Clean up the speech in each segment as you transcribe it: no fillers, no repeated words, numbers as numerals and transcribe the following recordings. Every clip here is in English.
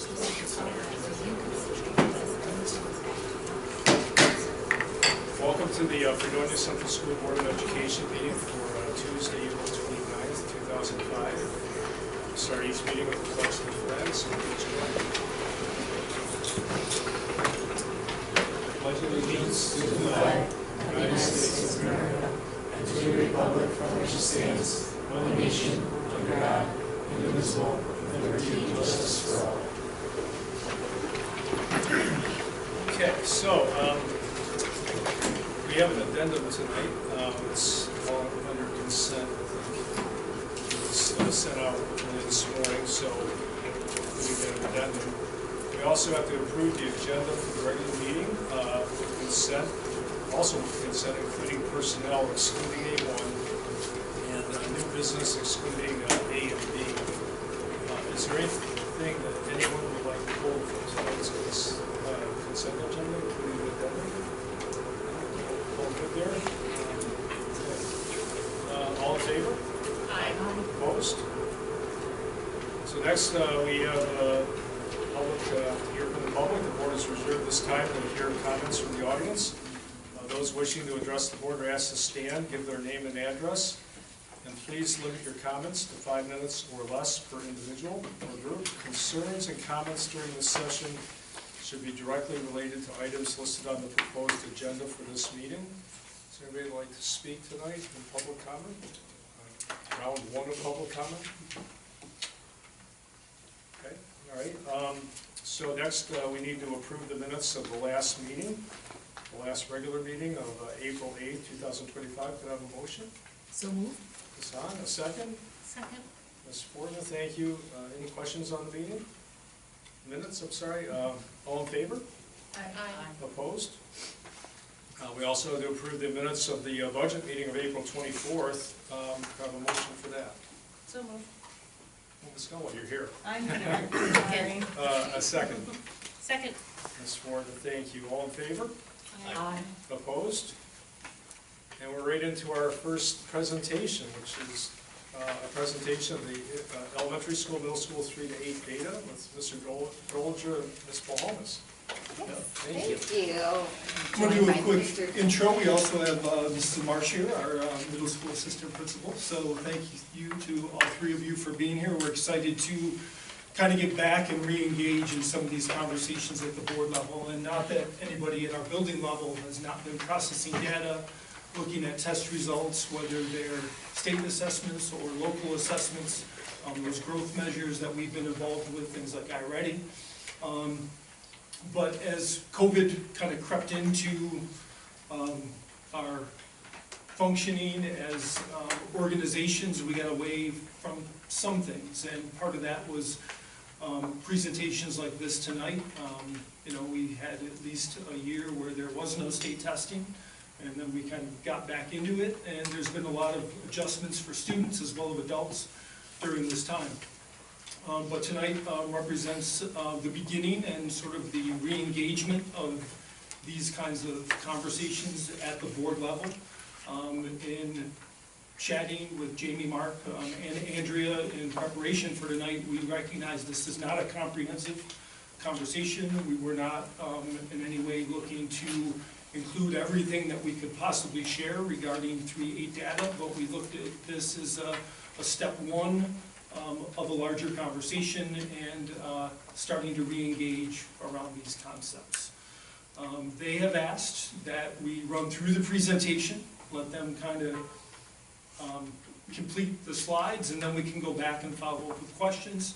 Welcome to the Fredonia Central School Board of Education meeting for Tuesday, April 29th, 2005. We start each meeting with a pledge to the flag, so please join me. Pledge allegiance to the flag of the United States of America and to the republic for which it stands, one nation, under God, indivisible, with liberty and justice for all. Okay, so we have an addendum tonight. It's all under consent, I think. It's sent out this morning, so we get an addendum. We also have to approve the agenda for the regular meeting with consent, also with consent, including personnel excluding A1 and new business excluding A and B. Is there anything that anyone would like to hold for tonight's consent agenda, including the addendum? All good there? All in favor? Aye. Opposed? So next we have public hear from the public. The board is reserved this time to hear comments from the audience. Those wishing to address the board are asked to stand, give their name and address, and please limit your comments to 5 minutes or less per individual or group. Concerns and comments during this session should be directly related to items listed on the proposed agenda for this meeting. Does anybody like to speak tonight in public comment? Round one of public comment. Okay, all right. So next we need to approve the minutes of the last meeting, the last regular meeting of April 8th, 2025. Could I have a motion? So moved. Ms. Hahn, a second? Second. Ms. Fortner, thank you. Any questions on the meeting? Minutes, I'm sorry. All in favor? Aye. Opposed? We also have to approve the minutes of the budget meeting of April 24th. Could I have a motion for that? So moved. Well, Ms. Noah, you're here. I'm here. A second. Second. Ms. Fortner, thank you. All in favor? Aye. Opposed? And we're right into our first presentation, which is a presentation of the elementary school, middle school 3 to 8 data with Mr. Golger and Ms. Balhomas. Thank you. I'm going to do a quick intro. We also have Mrs. Marsh here, our middle school assistant principal. So thank you to all three of you for being here. We're excited to kind of get back and re-engage in some of these conversations at the board level. And not that anybody at our building level has not been processing data, looking at test results, whether they're state assessments or local assessments, those growth measures that we've been involved with, things like iReady. But as COVID kind of crept into our functioning as organizations, we got away from some things, and part of that was presentations like this tonight. You know, we had at least a year where there was no state testing, and then we kind of got back into it, and there's been a lot of adjustments for students as well as adults during this time. But tonight represents the beginning and sort of the re-engagement of these kinds of conversations at the board level. In chatting with Jamie, Mark, and Andrea in preparation for tonight, we recognize this is not a comprehensive conversation. We were not in any way looking to include everything that we could possibly share regarding 3-8 data, but we looked at this as a step one of a larger conversation and starting to re-engage around these concepts. They have asked that we run through the presentation, let them kind of complete the slides, and then we can go back and follow up with questions.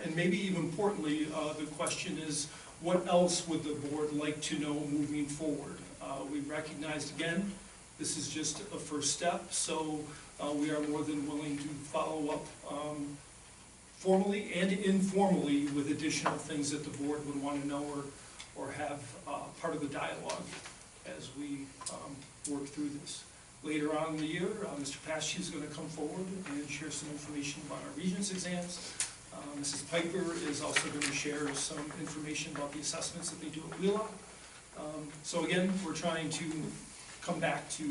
And maybe even importantly, the question is, what else would the board like to know moving forward? We recognized, again, this is just a first step, so we are more than willing to follow up formally and informally with additional things that the board would want to know or have part of the dialogue as we work through this. Later on in the year, Mr. Pasci is going to come forward and share some information about our Regents exams. Mrs. Piper is also going to share some information about the assessments that they do at Wheelock. So again, we're trying to come back to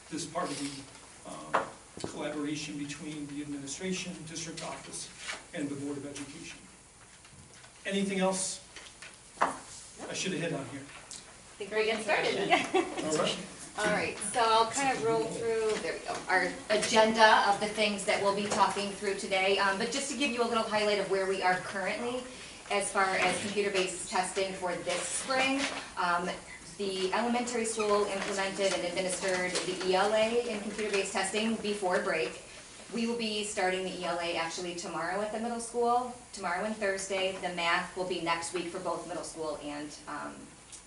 this part of the collaboration between the administration, district office, and the Board of Education. Anything else I should have hit on here? I think we're getting started. All right. All right, so I'll kind of roll through, there we go, our agenda of the things that we'll be talking through today. But just to give you a little highlight of where we are currently as far as computer-based testing for this spring. The elementary school implemented and administered the ELA in computer-based testing before break. We will be starting the ELA actually tomorrow at the middle school, tomorrow and Thursday. The math will be next week for both middle school and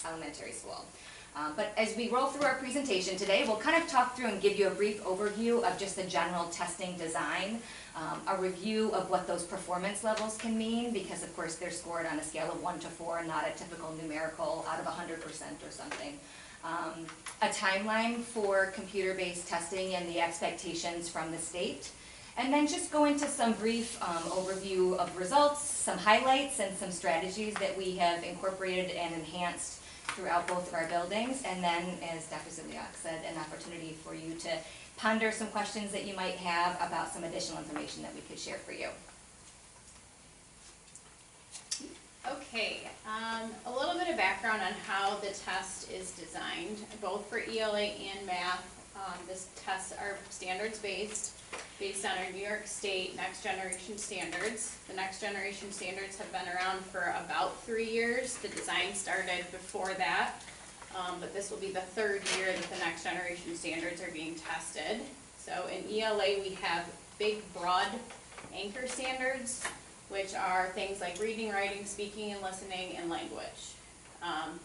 elementary school. But as we roll through our presentation today, we'll kind of talk through and give you a brief overview of just the general testing design, a review of what those performance levels can mean, because of course they're scored on a scale of 1 to 4, not a typical numerical out of 100% or something. A timeline for computer-based testing and the expectations from the state. And then just go into some brief overview of results, some highlights, and some strategies that we have incorporated and enhanced throughout both of our buildings. And then, as Dr. Ziliak said, an opportunity for you to ponder some questions that you might have about some additional information that we could share for you. Okay, a little bit of background on how the test is designed, both for ELA and math. This tests are standards-based, based on our New York State Next Generation Standards. The Next Generation Standards have been around for about 3 years. The design started before that, but this will be the 3rd year that the Next Generation Standards are being tested. So in ELA, we have big, broad anchor standards, which are things like reading, writing, speaking, and listening, and language.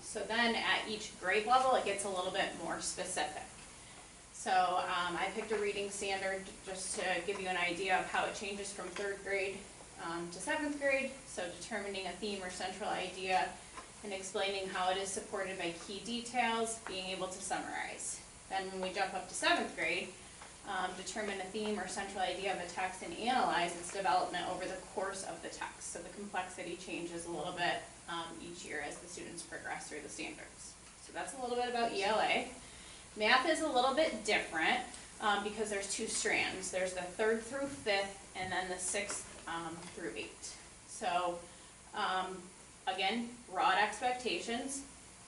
So then at each grade level, it gets a little bit more specific. So I picked a reading standard just to give you an idea of how it changes from 3rd grade to 7th grade. So determining a theme or central idea and explaining how it is supported by key details, being able to summarize. Then when we jump up to 7th grade, determine a theme or central idea of a text and analyze its development over the course of the text. So the complexity changes a little bit each year as the students progress through the standards. So that's a little bit about ELA. Math is a little bit different because there's 2 strands. There's the 3rd through 5th and then the 6th through 8. So again, broad expectations,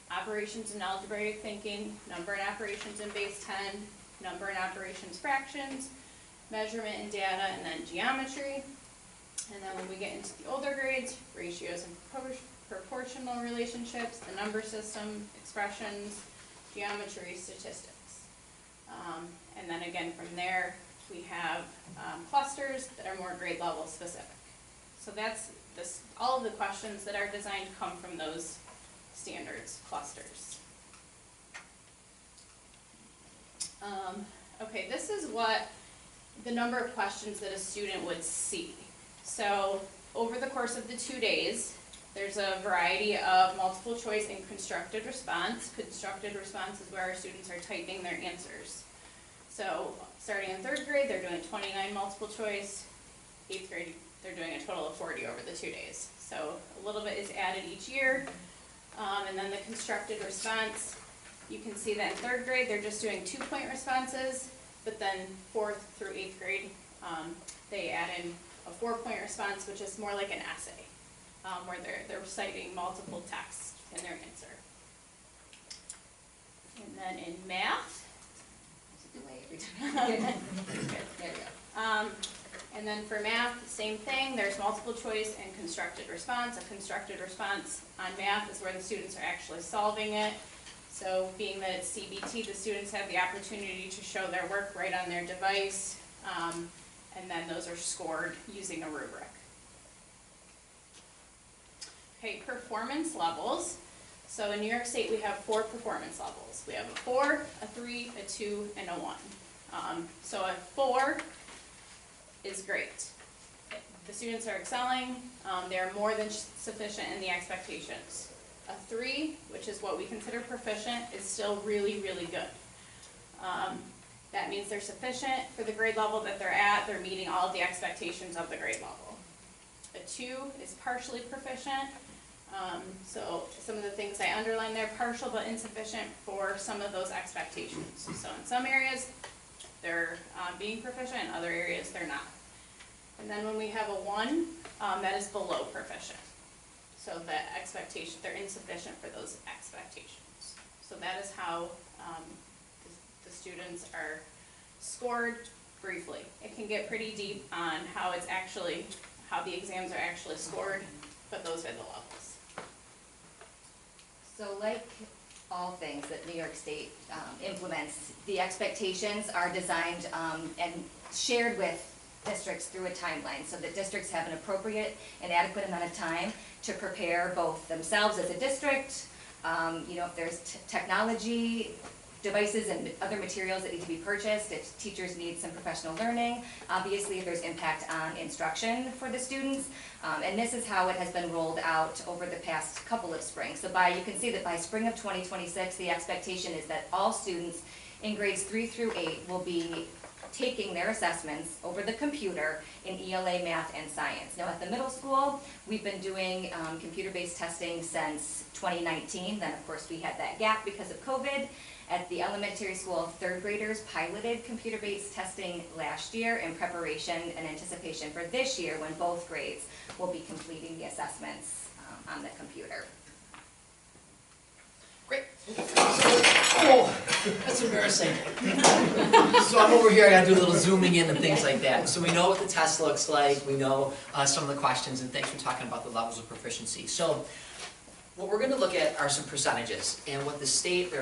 operations and algebraic thinking, number and operations in base 10, number and operations fractions, measurement and data, and then geometry. And then when we get into the older grades, ratios and proportional relationships, the number system, expressions, geometry, statistics. And then again from there, we have clusters that are more grade level specific. So that's this, all of the questions that are designed come from those standards clusters. Okay, this is what the number of questions that a student would see. So over the course of the 2 days, there's a variety of multiple choice and constructed response. Constructed response is where our students are typing their answers. So starting in 3rd grade, they're doing 29 multiple choice. 8th grade, they're doing a total of 40 over the 2 days. So a little bit is added each year. And then the constructed response, you can see that in 3rd grade, they're just doing 2-point responses, but then 4th through 8th grade, they add in a 4-point response, which is more like an essay, where they're citing multiple texts in their answer. And then in math, Delay every time. There we go. and then for math, same thing, there's multiple choice and constructed response. A constructed response on math is where the students are actually solving it. So being that it's CBT, the students have the opportunity to show their work right on their device, and then those are scored using a rubric. Okay, performance levels. So in New York State, we have 4 performance levels. We have a 4, a 3, a 2, and a 1. So a 4 is great. The students are excelling. They're more than sufficient in the expectations. A 3, which is what we consider proficient, is still really, really good. That means they're sufficient for the grade level that they're at. They're meeting all of the expectations of the grade level. A 2 is partially proficient. So some of the things I underlined there, partial but insufficient for some of those expectations. So in some areas, they're being proficient, in other areas, they're not. And then when we have a 1, that is below proficient. so that expectation, they're insufficient for those expectations. So that is how the students are scored briefly. It can get pretty deep on how the exams are actually scored, but those are the levels. So like all things that New York State implements, the expectations are designed and shared with districts through a timeline, so that districts have an appropriate and adequate amount of time to prepare both themselves as a district, if there's technology, devices and other materials that need to be purchased, if teachers need some professional learning, obviously if there's impact on instruction for the students, and this is how it has been rolled out over the past couple of springs. So you can see that by spring of 2026, the expectation is that all students in grades 3 through 8 will be taking their assessments over the computer in ELA, math, and science. Now at the middle school, we've been doing computer-based testing since 2019. Then of course we had that gap because of COVID. At the elementary school, 3rd graders piloted computer-based testing last year in preparation and anticipation for this year when both grades will be completing the assessments on the computer. Great. Oh, that's embarrassing. So I'm over here, I gotta do a little zooming in and things like that. So we know what the test looks like, we know some of the questions, and thanks for talking about the levels of proficiency. So what we're gonna look at are some percentages, and what the state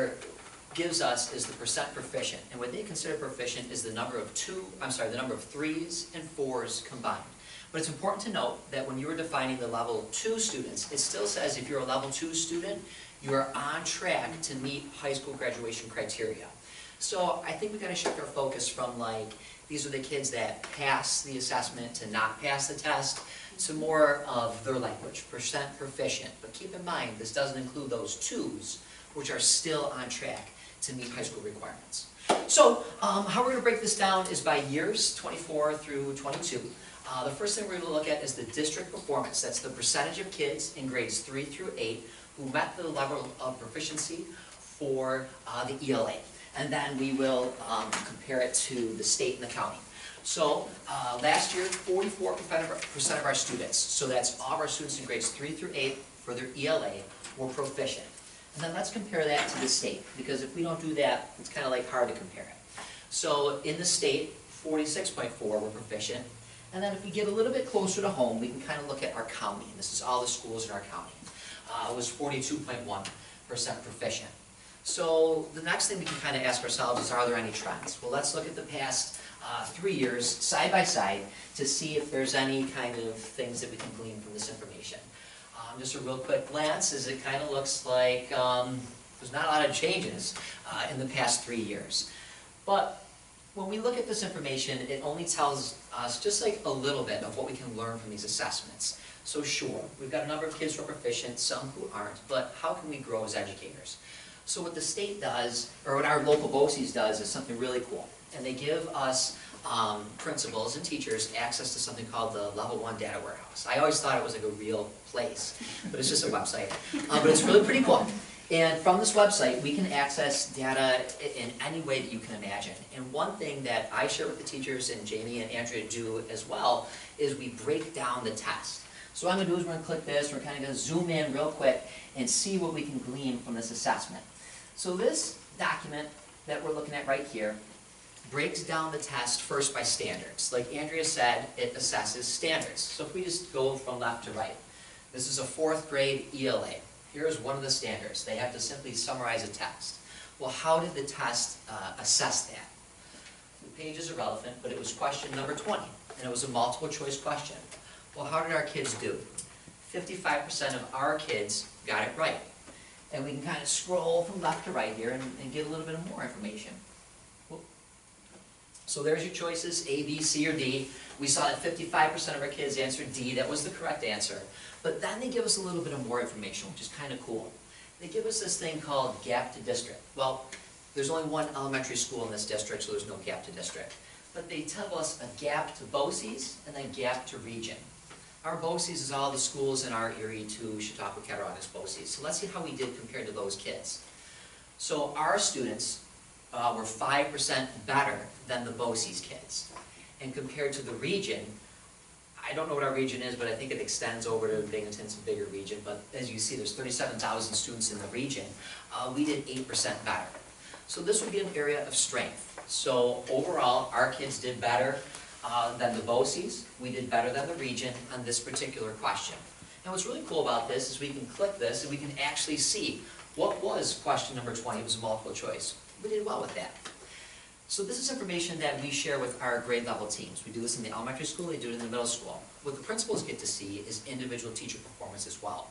gives us is the percent proficient, and what they consider proficient is the number of 3s and 4s combined. But it's important to note that when you are defining the level 2 students, it still says if you're a level 2 student, you are on track to meet high school graduation criteria. So I think we gotta shift our focus from these are the kids that pass the assessment to not pass the test, to more of their language, percent proficient. But keep in mind, this doesn't include those 2s, which are still on track to meet high school requirements. So how we're going to break this down is by years, 24 through 22. The first thing we're going to look at is the district performance. That's the percentage of kids in grades 3 through 8 who met the level of proficiency for the ELA. And then we will compare it to the state and the county. So last year, 44% of our students, so that's all of our students in grades 3 through 8 for their ELA, were proficient. And then let's compare that to the state, because if we don't do that, it's kind of hard to compare it. So in the state, 46.4 were proficient. And then if we get a little bit closer to home, we can kind of look at our county. And this is all the schools in our county. It was 42.1% proficient. So the next thing we can kind of ask ourselves is, are there any trends? Well, let's look at the past 3 years, side by side, to see if there's any kind of things that we can glean from this information. Just a real quick glance, as it kind of looks like there's not a lot of changes in the past 3 years. But when we look at this information, it only tells us just a little bit of what we can learn from these assessments. So sure, we've got a number of kids who are proficient, some who aren't, but how can we grow as educators? So what the state does, or what our local BOCES does, is something really cool. And they give us principals and teachers access to something called the Level 1 Data Warehouse. I always thought it was a real place, but it's just a website. But it's really pretty cool. And from this website, we can access data in any way that you can imagine. And one thing that I share with the teachers, and Jamie and Andrea do as well, is we break down the test. So what I'm going to do is we're going to click this, we're kind of going to zoom in real quick and see what we can glean from this assessment. So this document that we're looking at right here breaks down the test first by standards. Like Andrea said, it assesses standards. So if we just go from left to right, this is a 4th grade ELA. Here's one of the standards. They have to simply summarize a text. Well, how did the test assess that? The page is irrelevant, but it was question number 20, and it was a multiple choice question. Well, how did our kids do? 55% of our kids got it right. And we can kind of scroll from left to right here and get a little bit more information. So there's your choices, A, B, C, or D. We saw that 55% of our kids answered D. That was the correct answer. But then they give us a little bit of more information, which is kind of cool. They give us this thing called gap to district. Well, there's only one elementary school in this district, so there's no gap to district. But they tell us a gap to BOCES and then gap to region. Our BOCES is all the schools in our Erie to Chautauqua, Cattaraugus BOCES. So let's see how we did compared to those kids. So our students were 5% better than the BOCES kids. And compared to the region, I don't know what our region is, but I think it extends over to Binghamton, it's a bigger region, but as you see, there's 37,000 students in the region. We did 8% better. So this would be an area of strength. So overall, our kids did better than the BOCES. We did better than the region on this particular question. And what's really cool about this is we can click this and we can actually see what was question number 20. It was a multiple choice. We did well with that. So this is information that we share with our grade level teams. We do this in the elementary school, they do it in the middle school. What the principals get to see is individual teacher performance as well,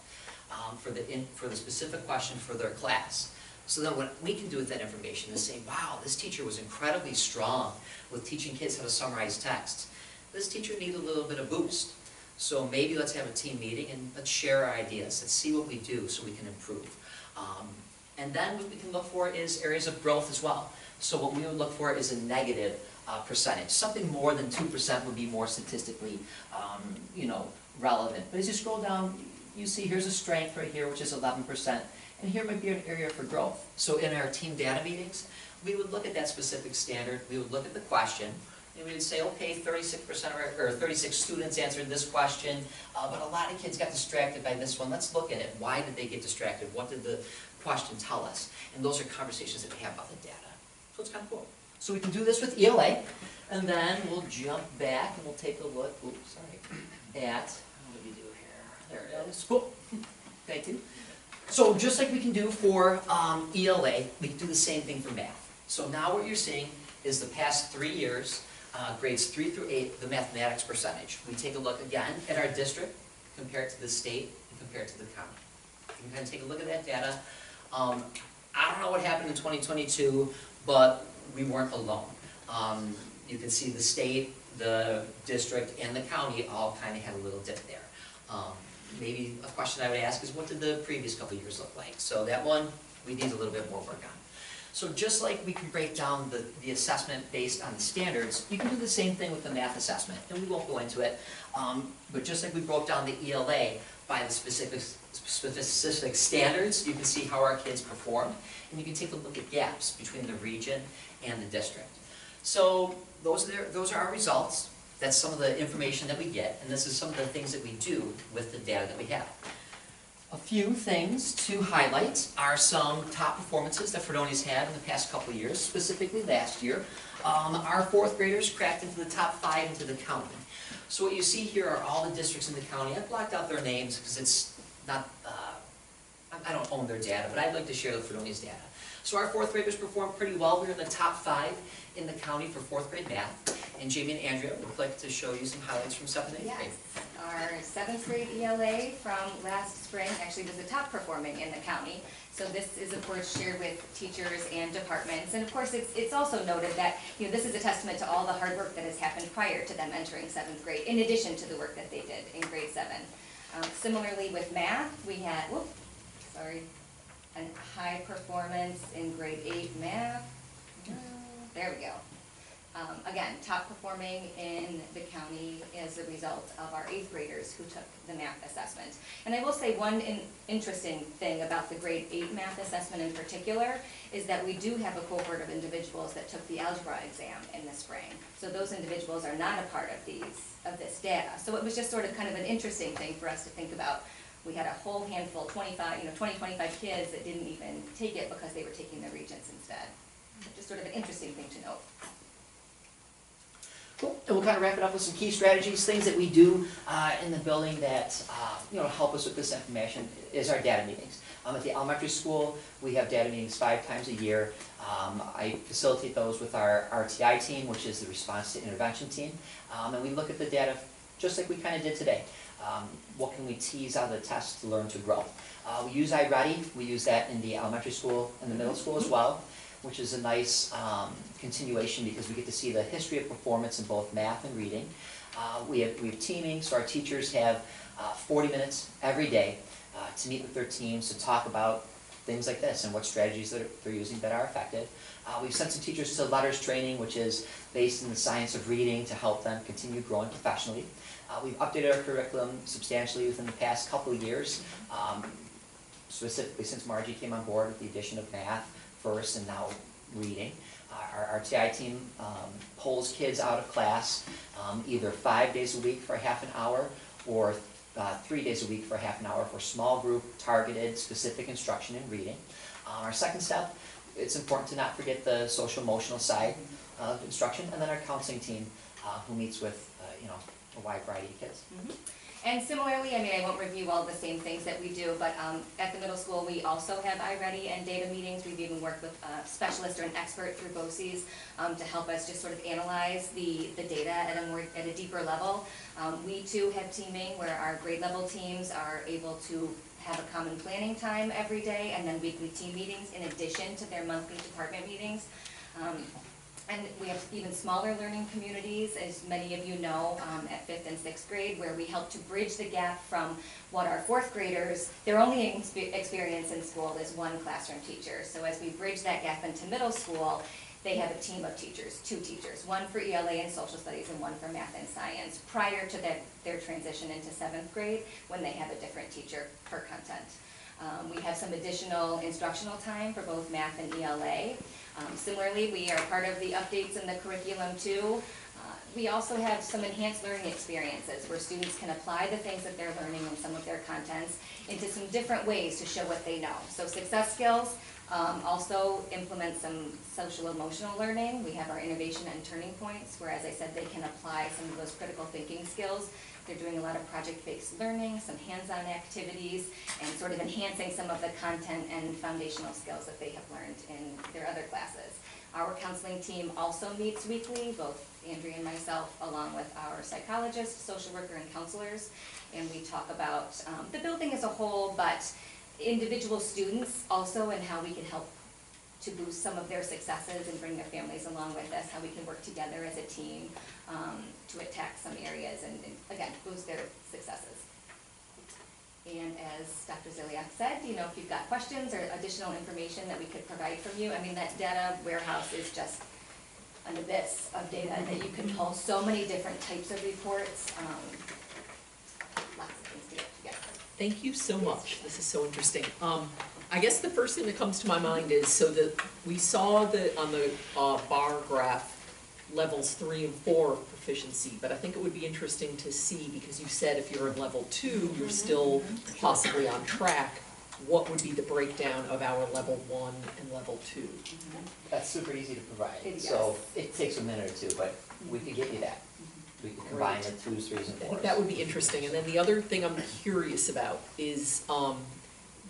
for the specific question for their class. So then what we can do with that information is say, wow, this teacher was incredibly strong with teaching kids how to summarize texts. This teacher needed a little bit of boost. So maybe let's have a team meeting and let's share our ideas. Let's see what we do so we can improve. And then what we can look for is areas of growth as well. So what we would look for is a negative percentage. Something more than 2% would be more statistically relevant. But as you scroll down, you see here's a strength right here, which is 11%. And here might be an area for growth. So in our team data meetings, we would look at that specific standard, we would look at the question, and we would say, okay, 36% or 36 students answered this question, but a lot of kids got distracted by this one. Let's look at it. Why did they get distracted? What did the question tell us? And those are conversations that we have about the data. So it's kind of cool. So we can do this with ELA, and then we'll jump back and we'll take a look, at, what do we do here? There it is. Cool. Thank you. So just like we can do for ELA, we can do the same thing for math. So now what you're seeing is the past 3 years, grades 3 through 8, the mathematics percentage. We take a look again at our district, compare it to the state, and compare it to the county. You can kind of take a look at that data. I don't know what happened in 2022, but we weren't alone. You can see the state, the district, and the county all kind of had a little dip there. Maybe a question I would ask is, what did the previous couple of years look like? So that one, we need a little bit more work on. So just like we can break down the assessment based on the standards, you can do the same thing with the math assessment, and we won't go into it. But just like we broke down the ELA by the specific standards, you can see how our kids performed, and you can take a look at gaps between the region and the district. So those are our results. That's some of the information that we get, and this is some of the things that we do with the data that we have. A few things to highlight are some top performances that Fredonia's had in the past couple of years, specifically last year. Our fourth graders cracked into the top 5 into the county. So what you see here are all the districts in the county. I've blocked out their names because it's not, I don't own their data, but I'd like to share the Fredonia's data. So our fourth graders performed pretty well. We're in the top 5 in the county for fourth grade math. And Jamie and Andrea would like to show you some highlights from 7th and 8th grade. Yes, our 7th grade ELA from last spring actually was the top performing in the county. So this is of course shared with teachers and departments. And of course it's also noted that this is a testament to all the hard work that has happened prior to them entering 7th grade, in addition to the work that they did in grade 7. Similarly with math, we had, a high performance in grade 8 math. There we go. Again, top performing in the county as a result of our 8th graders who took the math assessment. And I will say one interesting thing about the grade 8 math assessment in particular is that we do have a cohort of individuals that took the algebra exam in the spring. So those individuals are not a part of this data. So it was just sort of kind of an interesting thing for us to think about. We had a whole handful, 20, 25 kids that didn't even take it because they were taking the regents instead. Just sort of an interesting thing to note. Cool. And we'll kind of wrap it up with some key strategies, things that we do in the building that help us with this information is our data meetings. At the elementary school, we have data meetings 5 times a year. I facilitate those with our RTI team, which is the response to intervention team. And we look at the data just like we kind of did today. What can we tease out of the test to learn to grow? We use iReady. We use that in the elementary school and the middle school as well, which is a nice continuation because we get to see the history of performance in both math and reading. We have teaming, so our teachers have 40 minutes every day to meet with their teams to talk about things like this and what strategies that they're using that are effective. We've sent some teachers to letters training, which is based in the science of reading to help them continue growing professionally. We've updated our curriculum substantially within the past couple of years, specifically since Margie came on board with the addition of math first and now reading. Our RTI team pulls kids out of class either 5 days a week for half an hour or 3 days a week for half an hour for small group, targeted, specific instruction in reading. Our second step, it's important to not forget the social emotional side of instruction, and then our counseling team who meets with a wide variety of kids. And similarly, I mean, I won't review all the same things that we do, but at the middle school, we also have iReady and data meetings. We've even worked with a specialist or an expert through BOCES to help us just sort of analyze the data at a deeper level. We too have teaming where our grade level teams are able to have a common planning time every day and then weekly team meetings in addition to their monthly department meetings. And we have even smaller learning communities, as many of you know, at 5th and 6th grade, where we help to bridge the gap from what our 4th graders, their only experience in school is one classroom teacher. So as we bridge that gap into middle school, they have a team of teachers, 2 teachers, one for ELA and social studies and one for math and science, prior to their transition into 7th grade, when they have a different teacher per content. We have some additional instructional time for both math and ELA. Similarly, we are part of the updates in the curriculum too. We also have some enhanced learning experiences where students can apply the things that they're learning in some of their contents into some different ways to show what they know. So success skills, also implement some social emotional learning. We have our innovation and turning points where, as I said, they can apply some of those critical thinking skills. They're doing a lot of project-based learning, some hands-on activities, and sort of enhancing some of the content and foundational skills that they have learned in their other classes. Our counseling team also meets weekly, both Andrea and myself, along with our psychologist, social worker, and counselors, and we talk about the building as a whole, but individual students also, and how we can help to boost some of their successes and bring their families along with us, how we can work together as a team to attack some areas and again, boost their successes. And as Dr. Ziliak said, you know, if you've got questions or additional information that we could provide from you, I mean, that data warehouse is just an abyss of data that you can pull so many different types of reports, lots of things to get together. Thank you so much. This is so interesting. I guess the first thing that comes to my mind is, so that we saw on the bar graph levels 3 and 4 proficiency, but I think it would be interesting to see, because you said if you're in level 2, you're still possibly on track. What would be the breakdown of our level 1 and level 2? That's super easy to provide. Yes. So it takes a minute or two, but we could get you that. We could combine the 2s, 3s, and 4s. I think that would be interesting. And then the other thing I'm curious about is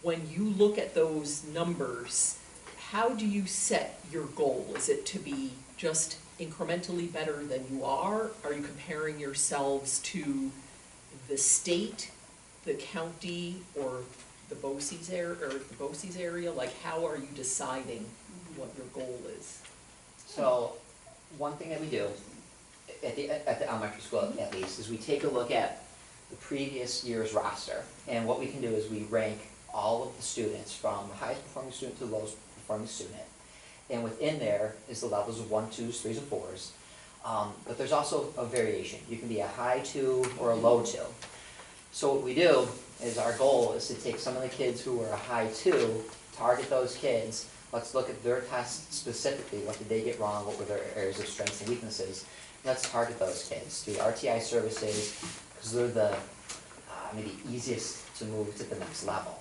when you look at those numbers, how do you set your goal? Is it to be just incrementally better than you are? Are you comparing yourselves to the state, the county, or the BOCES area? Like, how are you deciding what your goal is? So one thing that we do at the elementary school at least is we take a look at the previous year's roster, and what we can do is we rank all of the students from the highest performing student to the lowest performing student. And within there is the levels of 1, 2s, 3s, and 4s. But there's also a variation. You can be a high 2 or a low 2. So what we do is our goal is to take some of the kids who are a high 2, target those kids. Let's look at their tests specifically. What did they get wrong? What were their areas of strengths and weaknesses? Let's target those kids through RTI services, because they're the maybe easiest to move to the next level.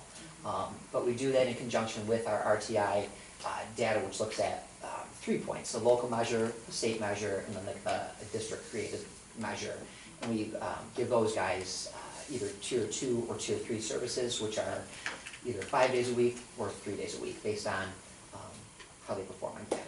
But we do that in conjunction with our RTI data, which looks at 3 points: the local measure, the state measure, and then the district created measure. And we give those guys either tier 2 or tier 3 services, which are either 5 days a week or 3 days a week, based on how they perform on data.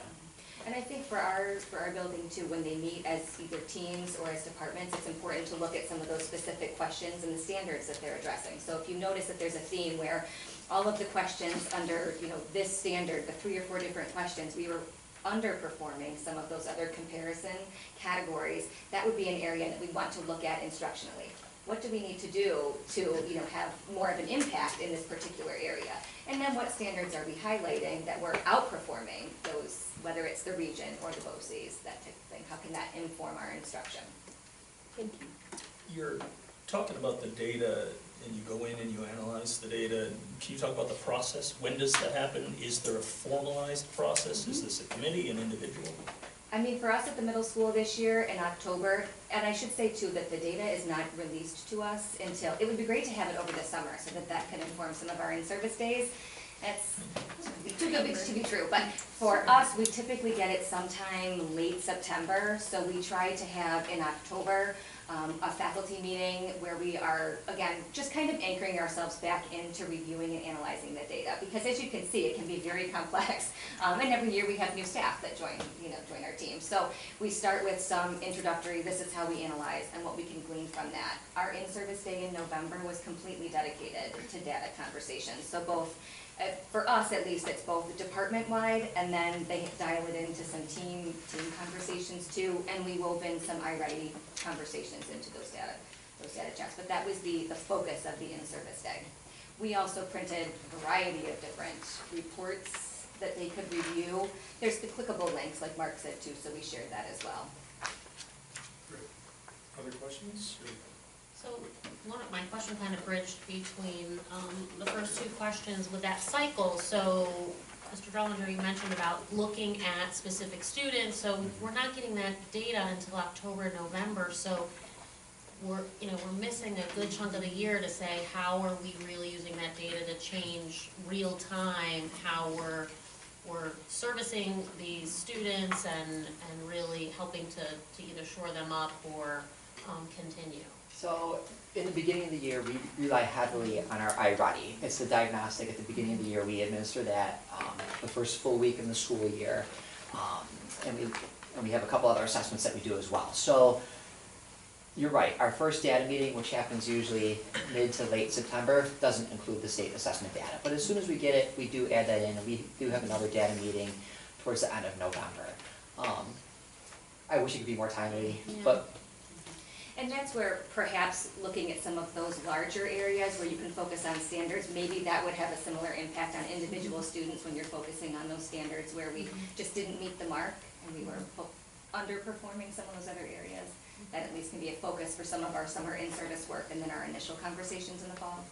And I think for our building too, when they meet as either teams or as departments, it's important to look at some of those specific questions and the standards that they're addressing. So if you notice that there's a theme where all of the questions under, you know, this standard, the 3 or 4 different questions, we were underperforming some of those other comparison categories, that would be an area that we want to look at instructionally. What do we need to do to, you know, have more of an impact in this particular area? And then what standards are we highlighting that we're outperforming those, whether it's the region or the BOCES, that type of thing? How can that inform our instruction? Thank you. You're talking about the data and you go in and you analyze the data. Can you talk about the process? When does that happen? Is there a formalized process? Is this a committee, an individual? I mean, for us at the middle school this year in October, and I should say too that the data is not released to us until, it would be great to have it over the summer so that that can inform some of our in-service days. That's too good to be true, but for us, we typically get it sometime late September, so we try to have in October a faculty meeting where we are, again, just kind of anchoring ourselves back into reviewing and analyzing the data, because as you can see, it can be very complex, and every year we have new staff that join our team. So we start with some introductory, this is how we analyze and what we can glean from that. Our in-service day in November was completely dedicated to data conversations, so both, for us at least, it's both department-wide, and then they dial it into some team conversations too, and we wove in some iReady conversations into those data checks, but that was the focus of the in-service day. We also printed a variety of different reports that they could review. There's the clickable links, like Mark said too, so we shared that as well. Great. Other questions? So my question kind of bridged between the first two questions with that cycle. So Mr. Drollinger, you mentioned about looking at specific students. So we're not getting that data until October, November. So we're missing a good chunk of the year to say how are we really using that data to change real time how we're servicing these students and really helping to either shore them up or continue. So, in the beginning of the year, we rely heavily on our iReady. It's the diagnostic at the beginning of the year. We administer that the first full week in the school year. And we have a couple other assessments that we do as well. So, you're right, our first data meeting, which happens usually mid to late September, doesn't include the state assessment data. But as soon as we get it, we do add that in, and we do have another data meeting towards the end of November. I wish it could be more timely, but And that's where perhaps looking at some of those larger areas where you can focus on standards, maybe that would have a similar impact on individual students when you're focusing on those standards where we just didn't meet the mark and we were underperforming some of those other areas. That at least can be a focus for some of our summer in-service work and then our initial conversations in the fall.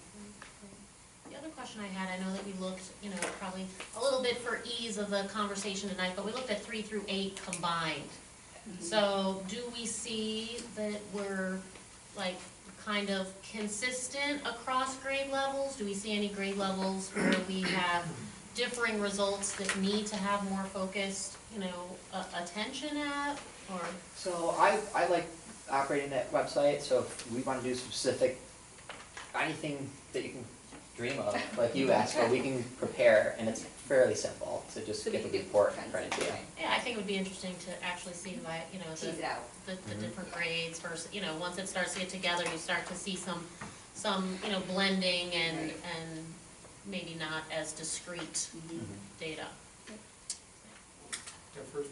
The other question I had, I know that we looked, probably a little bit for ease of the conversation tonight, but we looked at 3 through 8 combined. So do we see that we're like kind of consistent across grade levels? Do we see any grade levels where we have differing results that need to have more focused, attention at, or? so I like operating that website, so if we want to do specific, anything that you can dream of, like you asked for, we can prepare, and it's fairly simple to just So we get the can do report trends, right into you. right. Yeah, I think it would be interesting to actually see Tease it out. the different grades versus, once it starts to get together, you start to see some blending and maybe not as discrete data. Yeah, first,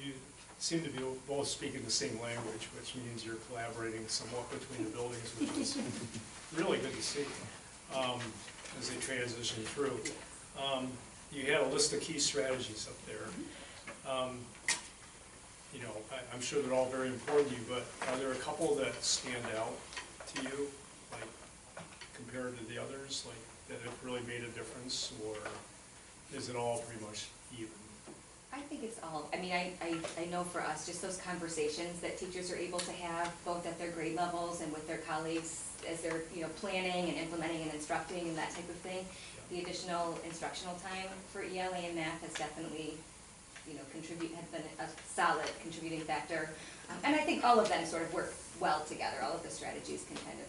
you seem to be both speaking the same language, which means you're collaborating somewhat between the buildings, which is really good to see as they transition through. You had a list of key strategies up there. I'm sure they're all very important to you, but are there a couple that stand out to you, like compared to the others, like that have really made a difference, or is it all pretty much even? I think it's all, I know for us, just those conversations that teachers are able to have, both at their grade levels and with their colleagues as they're, planning and implementing and instructing and that type of thing. The additional instructional time for ELA and math has definitely, has been a solid contributing factor. And I think all of them sort of work well together. All of the strategies can kind of,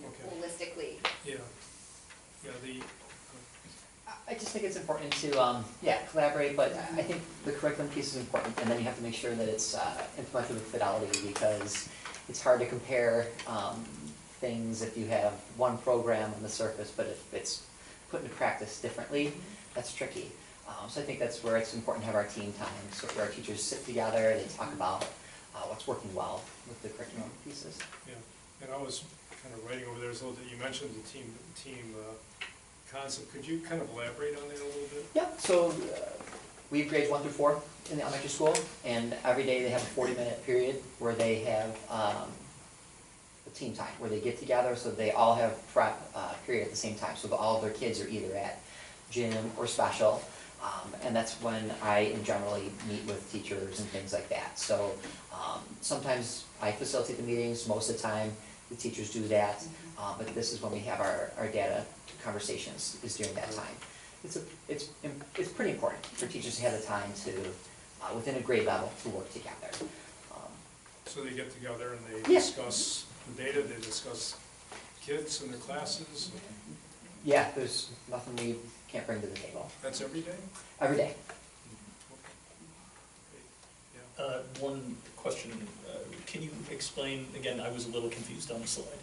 Okay. holistically. Yeah, I just think it's important to, collaborate, but I think the curriculum piece is important, and then you have to make sure that it's implemented with fidelity, because it's hard to compare things if you have one program on the surface, but if it's put into practice differently, that's tricky. So I think that's where it's important to have our team time, so where our teachers sit together, they talk about what's working well with the curriculum pieces. yeah. And I was kind of writing over there, so that you mentioned the team concept. Could you kind of elaborate on that a little bit? Yep, so we have grades 1 through 4 in the elementary school, and every day they have a 40-minute period where they have a team time, where they get together, so they all have prep period at the same time, so that all of their kids are either at gym or special. And that's when I generally meet with teachers and things like that. So sometimes I facilitate the meetings, most of the time the teachers do that, but this is when we have our data conversations, is during that time. It's pretty important for teachers to have the time to, within a grade level, to work together. So they get together and they Yeah. discuss the data, they discuss kids and their classes. Yeah, there's nothing we can't bring to the table, That's every day? every day. Yeah. One question, can you explain, again, I was a little confused on the slide.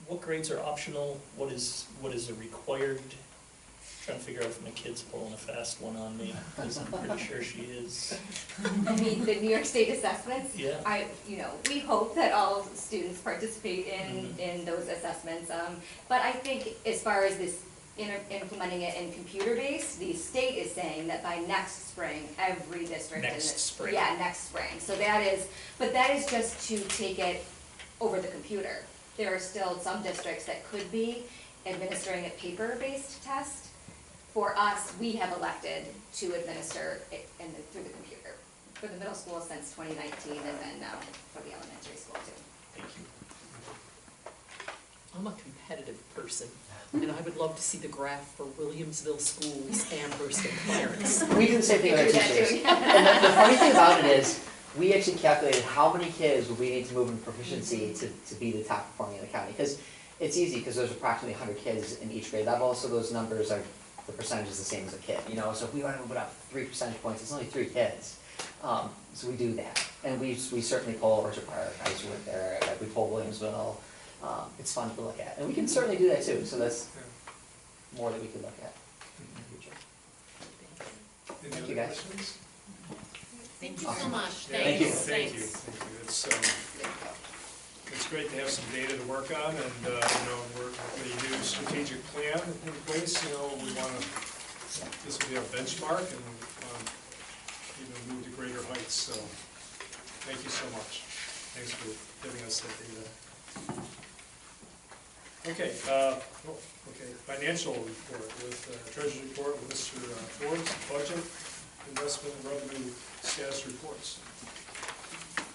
What grades are optional, what is a required? Trying to figure out if my kid's pulling a fast one on me, because I'm pretty sure she is. I mean, the New York State assessments, Yeah. we hope that all students participate in those assessments. But I think as far as this implementing it in computer-based, the state is saying that by next spring, every district in Next spring. Yeah, next spring. So that is just to take it over the computer. There are still some districts that could be administering a paper-based test. For us, we have elected to administer it through the computer. For the middle school since 2019, and then now for the elementary school too. Thank you. I'm a competitive person, and I would love to see the graph for Williamsville schools, Amherst, and Clarence. We do the same thing with our We do that teachers. too. And the funny thing about it is, we actually calculated how many kids would we need to move in proficiency to be the top performing in the county. Because it's easy, because there's approximately 100 kids in each grade level, so those numbers are, the percentage is the same as a kid, you know? So if we want to move it up 3 percentage points, it's only 3 kids. So we do that. And we certainly poll Orchard Park, I used to work there, we poll Williamsville. It's fun to look at. And we can certainly do that too, so that's more that we could look at in the future. Any Thank other you, guys. questions? Thank you so much. Yeah, Thank you. Thank you. It's great to have some data to work on, and, we're with a new strategic plan in place, we want to, this will be a benchmark and even move to greater heights, so thank you so much. Thanks for giving us that data. Okay, financial report with Treasurer's report with Mr. Forbes, budget, investment, and revenue status reports.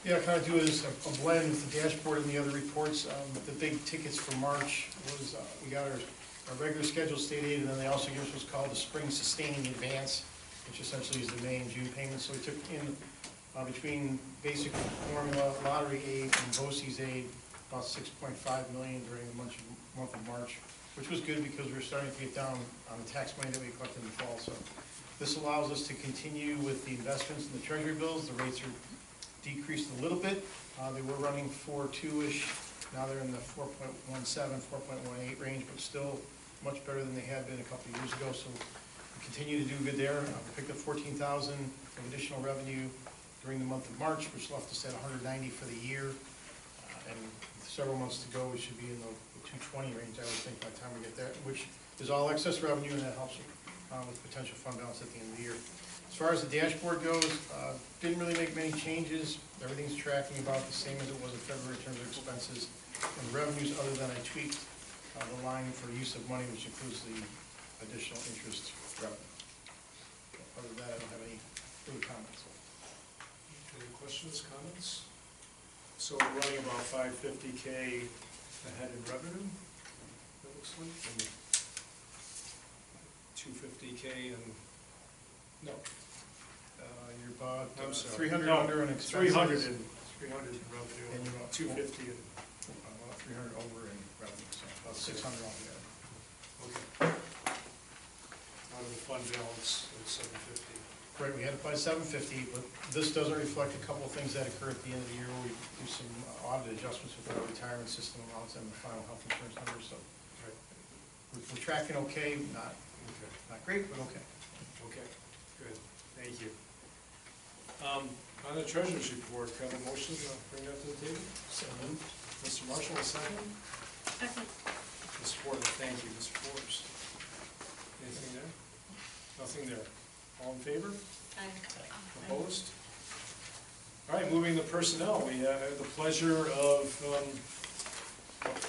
Yeah, kind of do is a blend with the dashboard and the other reports. The big tickets for March was, we got our regular scheduled state aid, and then they also give us what's called the spring sustaining advance, which essentially is the May and June payments. So we took in, between basic formula, lottery aid, and BOCES aid, about $6.5 million during the month of March, which was good because we were starting to get down on the tax money that we collected in the fall. So this allows us to continue with the investments in the treasury bills. The rates are decreased a little bit. They were running 4.2-ish. Now they're in the 4.17, 4.18 range, but still much better than they had been a couple of years ago. So we continue to do good there. We picked up $14,000 of additional revenue during the month of March, which left us at $190 for the year. And several months to go, we should be in the 220 range, I would think, by the time we get there, which is all excess revenue, and that helps with potential fund balance at the end of the year. As far as the dashboard goes, didn't really make many changes. Everything's tracking about the same as it was in February in terms of expenses and revenues, other than I tweaked the line for use of money, which includes the additional interest revenue. Other than that, I don't have any further comments. Any questions, comments? So we're running about $550K ahead in revenue, it looks like, and $250K in, no. You're about I'm sorry. 300 No, under in expenses. 300 in revenue, And you're about 250 in, about 300 over in revenue, so about 600 altogether. okay. Out of the fund balance of 750. Right, we had it by 750, but this doesn't reflect a couple of things that occur at the end of the year where we do some audit adjustments with our retirement system amounts and the final health insurance numbers, so Right. we're tracking okay, not great, but okay. Okay, good, thank you. On the treasurer's report, can I have a motion to bring that to the table? So moved. Mr. Marshall, a second? Ms. Ford, thank you. Mr. Forbes? Anything there? Nothing there. All in favor? Opposed? All right, moving to personnel, we have the pleasure of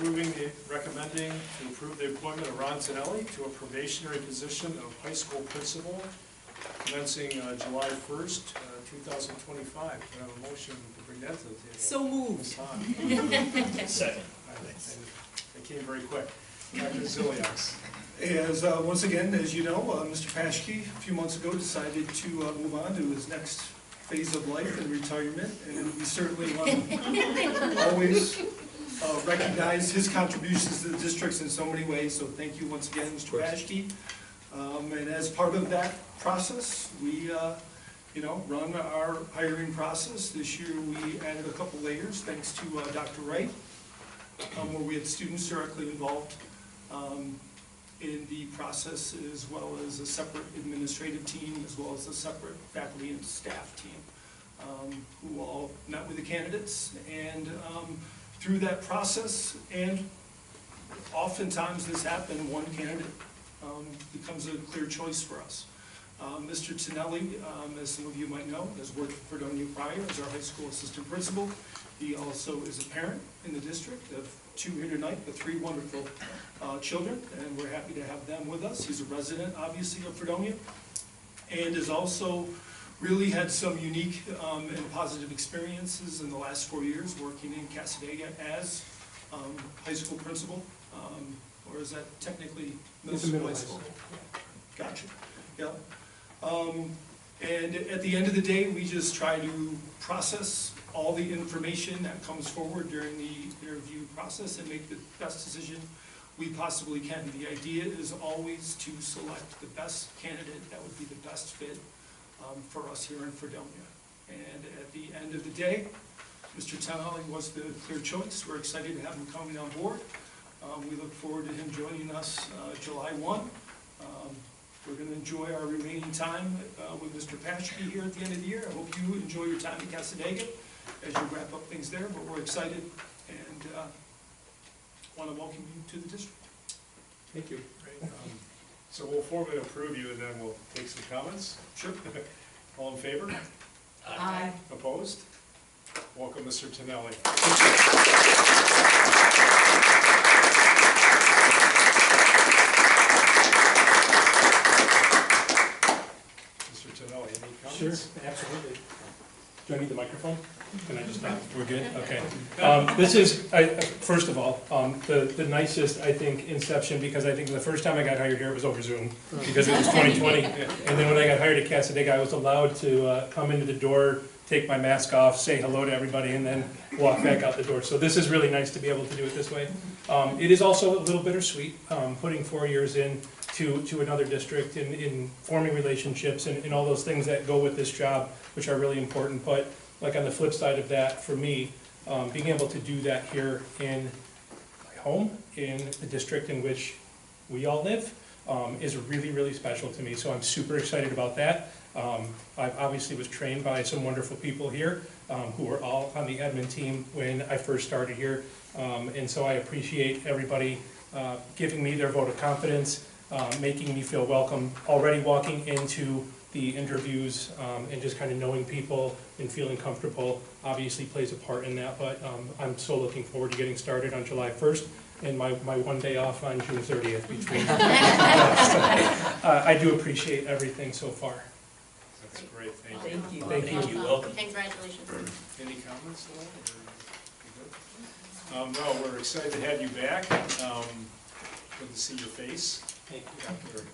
recommending to approve the appointment of Ron Tonelli to a probationary position of high school principal commencing July 1st, 2025. Can I have a motion to bring that to the table? So moved. Ms. Hahn. Second. I came very quick. Dr. Ziliak. As, once again, as you know, Mr. Paschke, a few months ago, decided to move on to his next phase of life in retirement, and we certainly want to always recognize his contributions to the districts in so many ways, so thank you once again, Mr. Paschke. And as part of that process, we, run our hiring process. This year, we added a couple layers, thanks to Dr. Wright, where we had students directly involved in the process, as well as a separate administrative team, as well as a separate faculty and staff team, who all met with the candidates. And through that process, and oftentimes this happened, one candidate becomes a clear choice for us. Mr. Tonelli, as some of you might know, has worked for Fredonia prior as our high school assistant principal. He also is a parent in the district of 2 here tonight, but 3 wonderful children, and we're happy to have them with us. He's a resident, obviously, of Fredonia, and has also really had some unique and positive experiences in the last 4 years working in Casadega as high school principal, or is that technically middle school? High school. Gotcha. Yeah. And at the end of the day, we just try to process all the information that comes forward during the interview process and make the best decision we possibly can. The idea is always to select the best candidate that would be the best fit for us here in Fredonia. And at the end of the day, Mr. Tonelli was the clear choice. We're excited to have him coming on board. We look forward to him joining us July 1. We're going to enjoy our remaining time with Mr. Paschke here at the end of the year. I hope you enjoy your time in Casadega as you wrap up things there, but we're excited and want to welcome you to the district. Thank you. Great. So we'll formally approve you and then we'll take some comments. Sure. All in favor? Aye. Opposed? Welcome, Mr. Tonelli. Mr. Tonelli, any comments? Sure, absolutely. Do I need the microphone? Can I just stop? We're good? Okay. This is, first of all, the nicest, I think, inception, because I think the first time I got hired here, it was over Zoom, because it was 2020. And then when I got hired at Casadega, I was allowed to come into the door, take my mask off, say hello to everybody, and then walk back out the door. So this is really nice to be able to do it this way. It is also a little bittersweet, putting 4 years in to another district in forming relationships and all those things that go with this job, which are really important. But like on the flip side of that, for me, being able to do that here in my home, in the district in which we all live, is really, really special to me. So I'm super excited about that. I obviously was trained by some wonderful people here who were all on the admin team when I first started here. And so I appreciate everybody giving me their vote of confidence, making me feel welcome, already walking into the interviews and just kind of knowing people and feeling comfortable obviously plays a part in that. But I'm so looking forward to getting started on July 1st and my 1 day off on June 30th between. So, I do appreciate everything so far. That's great, thank you. Thank you. Thank you, welcome. Congratulations. Any comments at all? No, we're excited to have you back. Good to see your face. Thank you. After,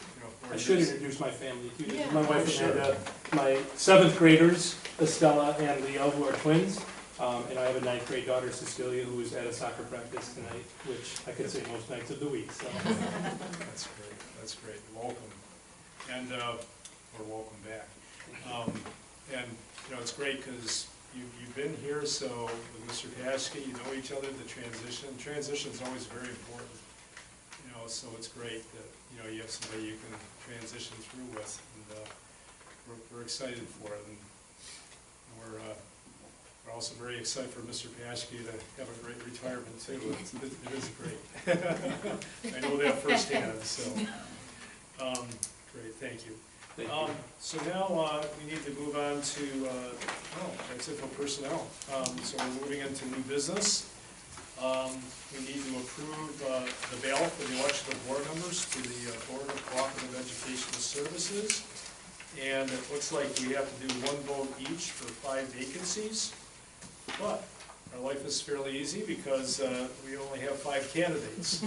I should introduce my family too. This is Yeah. my wife Sure. Amanda, my 7th graders, Estella and Leo, who are twins. And I have a 9th grade daughter, Cecilia, who is at a soccer practice tonight, which I could say most nights of the week. So. That's great, that's great. Welcome. And, or welcome back. And, it's great because you've been here, so with Mr. Paschke, you know each other, the transition is always very important. So it's great that, you have somebody you can transition through with, and we're excited for it. And we're also very excited for Mr. Paschke to have a great retirement too. It is great. I know that firsthand, so, great, thank you. Thank you. So now we need to move on to, that's it for personnel. So we're moving into new business. We need to approve the ballot for the election of board members to the Board of Cooperative Educational Services. And it looks like we have to do one vote each for 5 vacancies. But our life is fairly easy because we only have 5 candidates.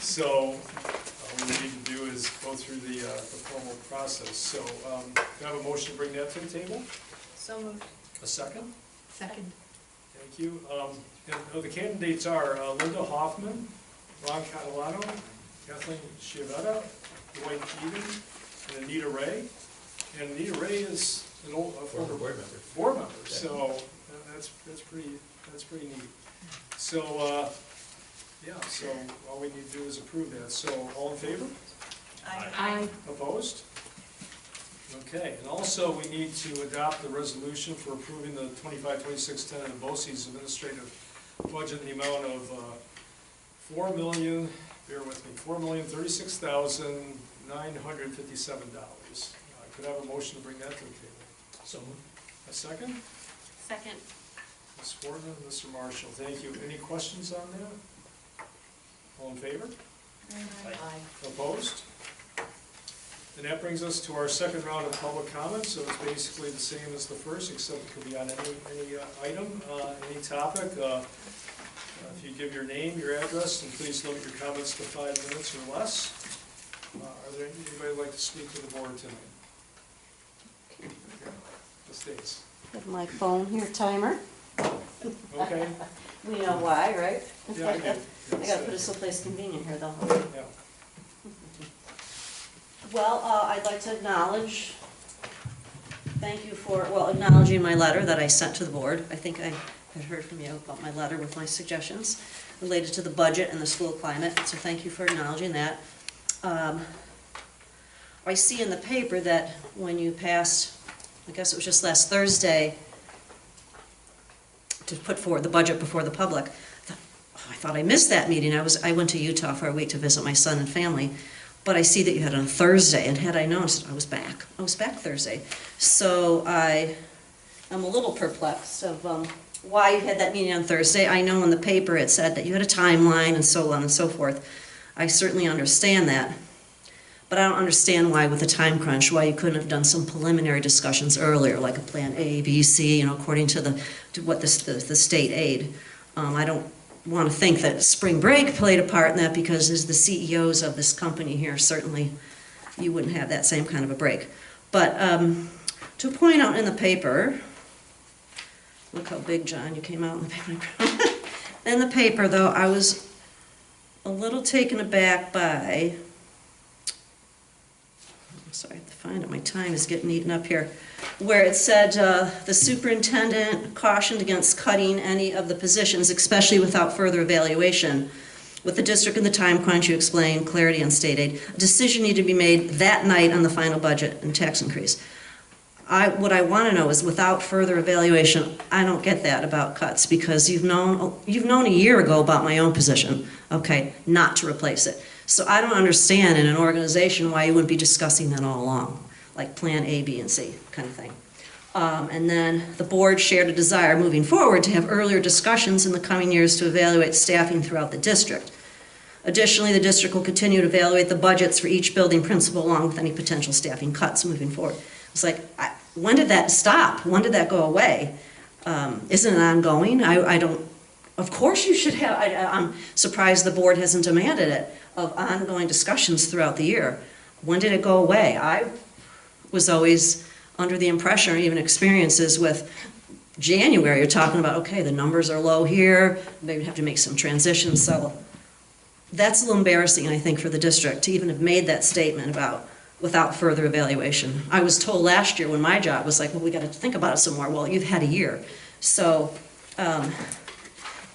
So what we need to do is go through the formal process. So can I have a motion to bring that to the table? So moved. A second? Second. Thank you. And the candidates are Linda Hoffman, Ron Catalano, Kathleen Chiavetta, Dwight Keating, and Anita Ray. And Anita Ray is an old former board member. So that's pretty neat. So yeah. So all we need to do is approve that. So all in favor? Aye. Opposed? Okay, and also we need to adopt the resolution for approving the 25-26 tentative BOCES administrative budget in the amount of $4,036,957. Could I have a motion to bring that to the table? So moved. A second? Second. Ms. Fortner and Mr. Marshall, thank you. Any questions on that? All in favor? Aye. Opposed? And that brings us to our second round of public comments, so it's basically the same as the first, except it could be on any item, any topic. If you give your name, your address, and please limit your comments to 5 minutes or less. Are there anybody who'd like to speak to the board tonight? The States. Have my phone here, timer. Okay. We know why, right? Yeah, I do. I gotta put it someplace convenient here, though. Yeah. Well, I'd like to acknowledge, thank you for, well, acknowledging my letter that I sent to the board. I think I had heard from you about my letter with my suggestions related to the budget and the school climate, so thank you for acknowledging that. I see in the paper that when you passed, I guess it was just last Thursday, to put forward the budget before the public, I thought I missed that meeting. I went to Utah for a week to visit my son and family, but I see that you had it on Thursday, and had I known, I was back. I was back Thursday. So I'm a little perplexed of why you had that meeting on Thursday. I know in the paper it said that you had a timeline and so on and so forth. I certainly understand that. But I don't understand why, with a time crunch, why you couldn't have done some preliminary discussions earlier, like a plan A, B, C, according to what the state aid. I don't want to think that spring break played a part in that, because as the CEOs of this company here, certainly you wouldn't have that same kind of a break. But to point out in the paper, look how big, John, you came out in the paper. In the paper, though, I was a little taken aback by, sorry, I have to find it, my time is getting eaten up here, where it said the superintendent cautioned against cutting any of the positions, especially without further evaluation. With the district and the time crunch, you explained, clarity on state aid, a decision needed to be made that night on the final budget and tax increase. What I want to know is, without further evaluation, I don't get that about cuts, because you've known a year ago about my own position, okay, not to replace it. So I don't understand in an organization why you wouldn't be discussing that all along, like plan A, B, and C kind of thing. And then the board shared a desire moving forward to have earlier discussions in the coming years to evaluate staffing throughout the district. Additionally, the district will continue to evaluate the budgets for each building principal along with any potential staffing cuts moving forward. It's like, when did that stop? When did that go away? Isn't it ongoing? I don't, of course you should have, I'm surprised the board hasn't demanded it, of ongoing discussions throughout the year. When did it go away? I was always under the impression, or even experiences with January, you're talking about, okay, the numbers are low here, maybe we have to make some transitions. So that's a little embarrassing, I think, for the district to even have made that statement about without further evaluation. I was told last year when my job was like, well, we got to think about it some more. Well, you've had a year. So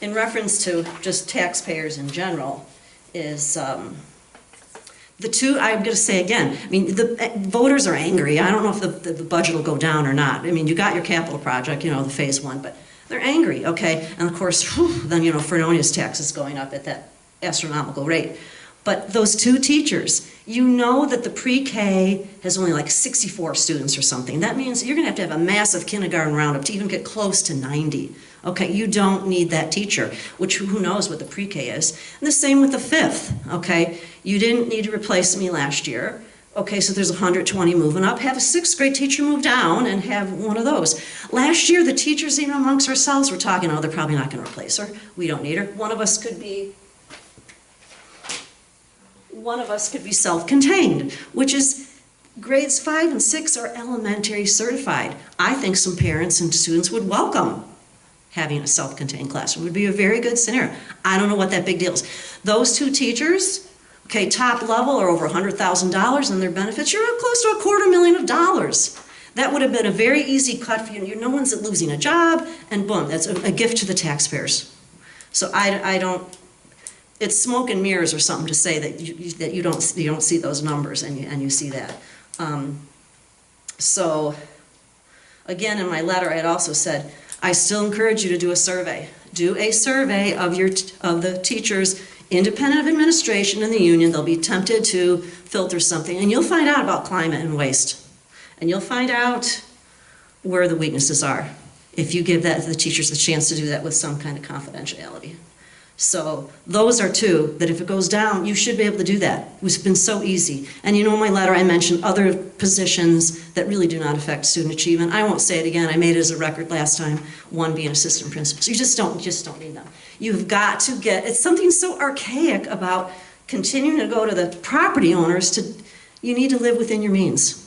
in reference to just taxpayers in general, is the two, I'm going to say again, I mean, the voters are angry. I don't know if the budget will go down or not. I mean, you got your capital project, the phase 1, but they're angry, okay? And of course, then, Fernonia's tax is going up at that astronomical rate. But those two teachers, that the pre-K has only like 64 students or something. That means you're going to have a massive kindergarten roundup to even get close to 90. Okay, you don't need that teacher, which who knows what the pre-K is. And the same with the fifth, okay? You didn't need to replace me last year. Okay, so there's 120 moving up. Have a sixth grade teacher move down and have one of those. Last year, the teachers, even amongst ourselves, were talking, oh, they're probably not gonna replace her. We don't need her. One of us could be self-contained, which is grades 5 and 6 are elementary certified. I think some parents and students would welcome having a self-contained classroom. It would be a very good scenario. I don't know what that big deal is. Those two teachers, okay, top level are over $100,000 in their benefits. You're close to $250,000. That would have been a very easy cut for you. No one's losing a job, and boom, that's a gift to the taxpayers. So I don't, it's smoke and mirrors or something to say that you don't see those numbers and you see that. So again, in my letter, I had also said, I still encourage you to do a survey. Do a survey of the teachers, independent of administration and the union. They'll be tempted to filter something, and you'll find out about climate and waste. And you'll find out where the weaknesses are if you give the teachers the chance to do that with some kind of confidentiality. So those are two that if it goes down, you should be able to do that. It's been so easy. And you know, in my letter I mentioned other positions that really do not affect student achievement. I won't say it again. I made it as a record last time, one being assistant principals. You just don't need them. You've got to get, it's something so archaic about continuing to go to the property owners to, you need to live within your means.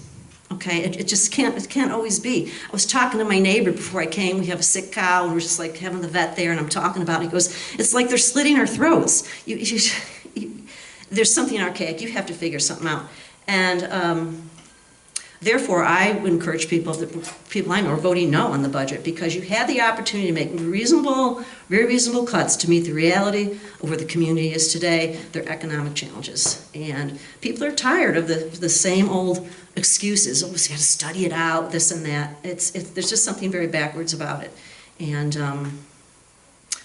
Okay, it just can't always be. I was talking to my neighbor before I came. We have a sick cow, and we're just like having the vet there, and I'm talking about it. He goes, it's like they're slitting our throats. There's something archaic. You have to figure something out. And therefore, I would encourage people I know are voting no on the budget, because you had the opportunity to make very reasonable cuts to meet the reality of where the community is today, their economic challenges. And people are tired of the same old excuses. Oh, we got to study it out, this and that. There's just something very backwards about it. And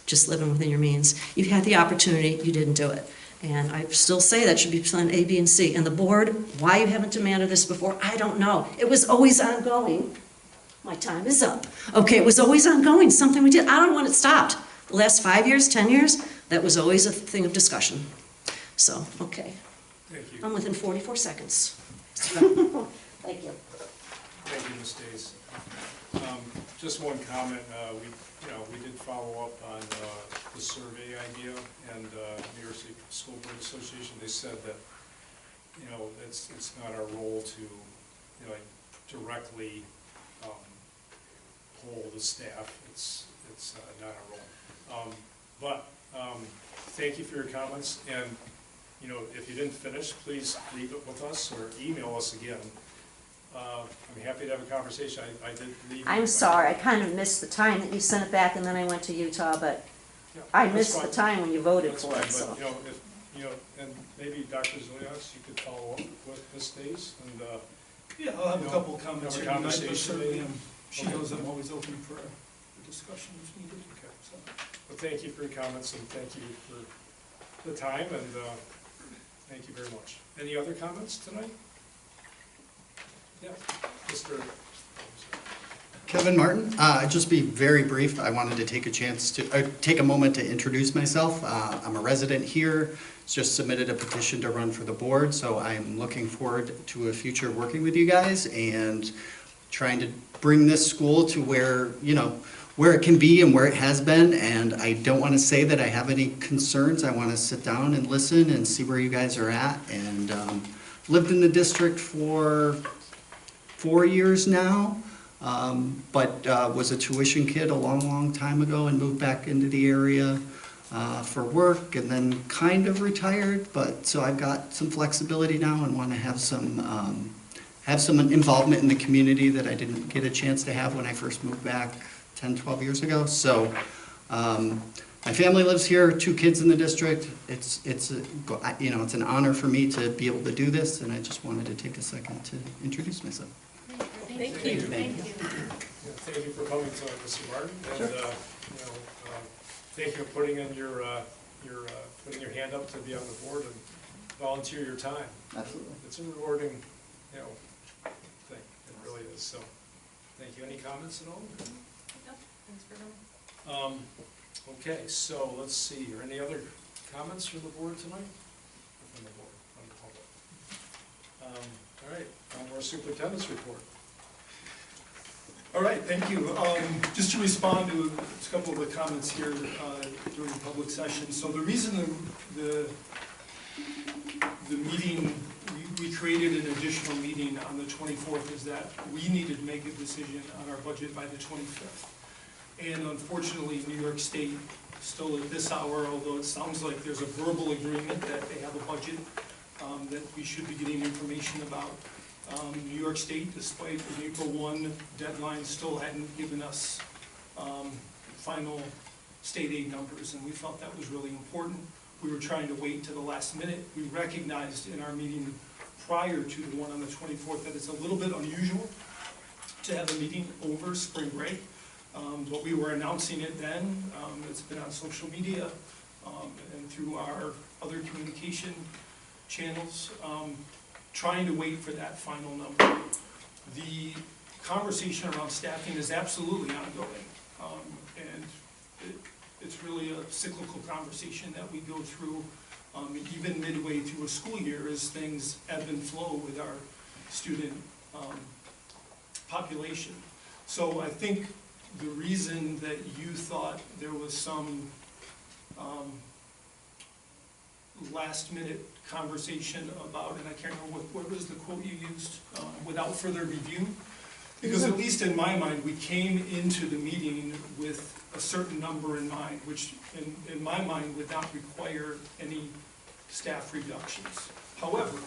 just living within your means. You had the opportunity, you didn't do it. And I still say that should be plan A, B, and C. And the board, why you haven't demanded this before, I don't know. It was always ongoing. My time is up. Okay, it was always ongoing, something we did. I don't know when it stopped. The last 5 years, 10 years, that was always a thing of discussion. So, okay. Thank you. I'm within 44 seconds. Thank you. Thank you, Ms. Days. Just one comment. We did follow up on the survey idea, and New York State School Board Association, they said that, it's not our role to, directly poll the staff. It's not our role. But thank you for your comments, and if you didn't finish, please leave it with us or email us again. I'm happy to have a conversation. I did leave. I'm sorry, I kind of missed the time that you sent it back, and then I went to Utah, but Yeah, I that's missed fine. the time when you voted That's for fine, it, so. but, and maybe Dr. Zoliaks, you could follow up with Ms. Days, and, Yeah, I'll have a couple of comments have a here tonight, but conversation. certainly she Okay. knows I'm always open for a discussion if needed. Okay. Well, thank you for your comments, and thank you for the time, and thank you very much. Any other comments tonight? Yeah, Mr. Kevin Martin, just be very brief. I wanted to take a moment to introduce myself. I'm a resident here, just submitted a petition to run for the board, so I'm looking forward to a future working with you guys and trying to bring this school to where it can be and where it has been. And I don't want to say that I have any concerns. I want to sit down and listen and see where you guys are at. And lived in the district for 4 years now. But was a tuition kid a long time ago and moved back into the area for work, and then kind of retired. But so I've got some flexibility now and want to have some involvement in the community that I didn't get a chance to have when I first moved back 10, 12 years ago. So my family lives here, 2 kids in the district. It's an honor for me to be able to do this, and I just wanted to take a second to introduce myself. Thank you. Thank you for coming to Mr. Martin, and thank you for putting in putting your hand up to be on the board and volunteer your time. Absolutely. It's a rewarding, thing. It really is. So, thank you. Any comments at all? No, thanks for coming. Okay, so let's see, are any other comments from the board tonight? From the board, from the public? All right, our superintendent's report. All right, thank you. Just to respond to a couple of the comments here during the public session. So the reason the meeting, we created an additional meeting on the 24th is that we needed to make a decision on our budget by the 25th. And unfortunately, New York State, still at this hour, although it sounds like there's a verbal agreement that they have a budget that we should be getting information about. New York State, despite an April 1 deadline, still hadn't given us final state aid numbers, and we felt that was really important. We were trying to wait to the last minute. We recognized in our meeting prior to the one on the 24th that it's a little bit unusual to have a meeting over spring break, but we were announcing it then. It's been on social media and through our other communication channels, trying to wait for that final number. The conversation around staffing is absolutely ongoing, and it's really a cyclical conversation that we go through even midway through a school year as things ebb and flow with our student population. So I think the reason that you thought there was some last minute conversation about, and I can't remember what was the quote you used, without further review, because at least in my mind, we came into the meeting with a certain number in mind, which in my mind would not require any staff reductions. However,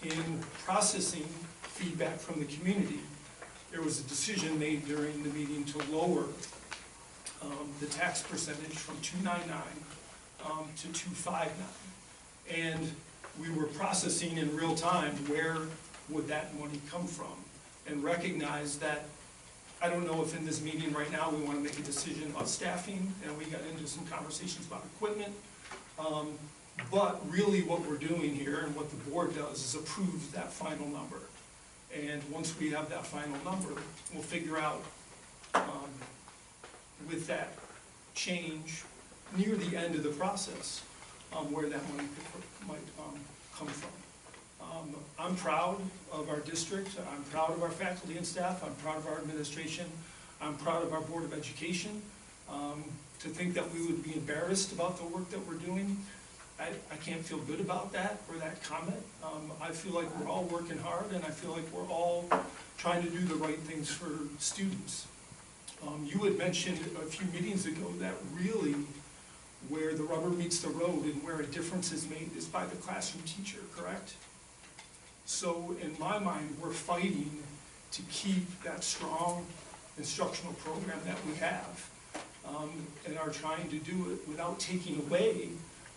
in processing feedback from the community, there was a decision made during the meeting to lower the tax percentage from 299 to 259. And we were processing in real time where would that money come from, and recognize that I don't know if in this meeting right now we want to make a decision about staffing, and we got into some conversations about equipment. But really what we're doing here and what the board does is approve that final number. And once we have that final number, we'll figure out with that change near the end of the process where that money might come from. I'm proud of our district. I'm proud of our faculty and staff. I'm proud of our administration. I'm proud of our Board of Education. To think that we would be embarrassed about the work that we're doing, I can't feel good about that or that comment. I feel like we're all working hard, and I feel like we're all trying to do the right things for students. You had mentioned a few meetings ago that really where the rubber meets the road and where a difference is made is by the classroom teacher, correct? So in my mind, we're fighting to keep that strong instructional program that we have, and are trying to do it without taking away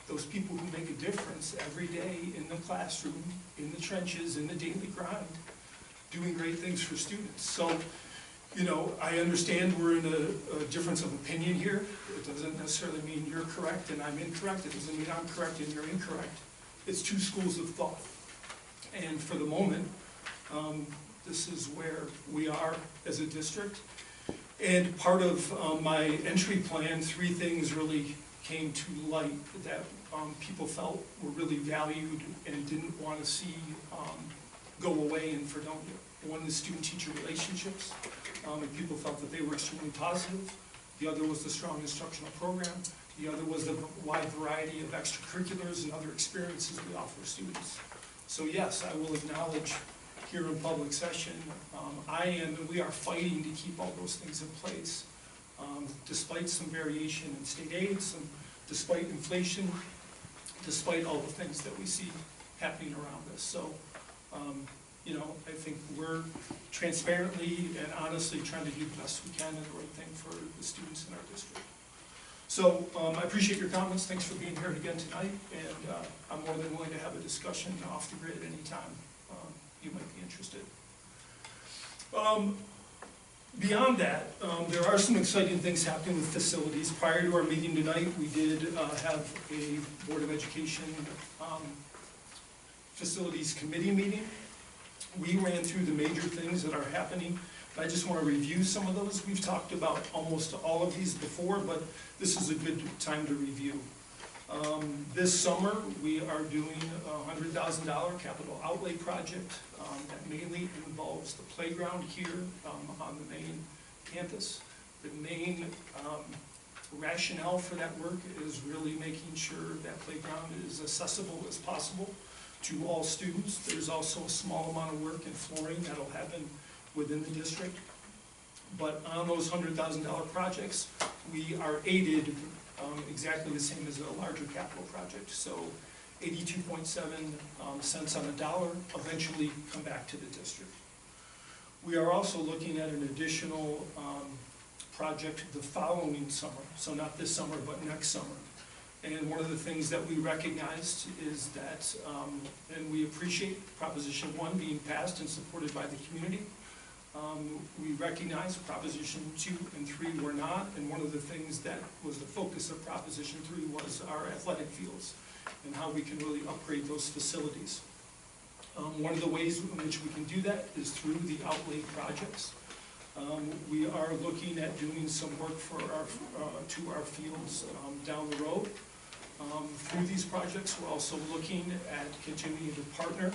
those people who make a difference every day in the classroom, in the trenches, in the daily grind, doing great things for students. So, you know, I understand we're in a difference of opinion here. It doesn't necessarily mean you're correct and I'm incorrect. It doesn't mean I'm correct and you're incorrect. It's two schools of thought. And for the moment, this is where we are as a district. And part of my entry plan, 3 things really came to light that people felt were really valued and didn't want to see go away in Fredonia. One is student-teacher relationships, and people felt that they were extremely positive. The other was the strong instructional program. The other was the wide variety of extracurriculars and other experiences we offer students. So yes, I will acknowledge here in public session, I am and we are fighting to keep all those things in place. Despite some variation in state aid, despite inflation, despite all the things that we see happening around us. So, you know, I think we're transparently and honestly trying to do the best we can and the right thing for the students in our district. So I appreciate your comments. Thanks for being here again tonight, and I'm more than willing to have a discussion off the grid at any time you might be interested. Beyond that, there are some exciting things happening with facilities. Prior to our meeting tonight, we did have a Board of Education facilities committee meeting. We ran through the major things that are happening, I just want to review some of those. We've talked about almost all of these before, but this is a good time to review. This summer, we are doing a $100,000 capital outlay project that mainly involves the playground here on the main campus. The main rationale for that work is really making sure that playground is accessible as possible to all students. There's also a small amount of work in flooring that'll happen within the district. But on those $100,000 projects, we are aided exactly the same as a larger capital project. So 82.7 cents on the dollar eventually come back to the district. We are also looking at an additional project the following summer, so not this summer, but next summer. And one of the things that we recognized is that, and we appreciate Proposition 1 being passed and supported by the community. We recognize Proposition 2 and 3 were not, and one of the things that was the focus of Proposition 3 was our athletic fields and how we can really upgrade those facilities. One of the ways in which we can do that is through the outlay projects. We are looking at doing some work for to our fields down the road. Through these projects, we're also looking at continuing to partner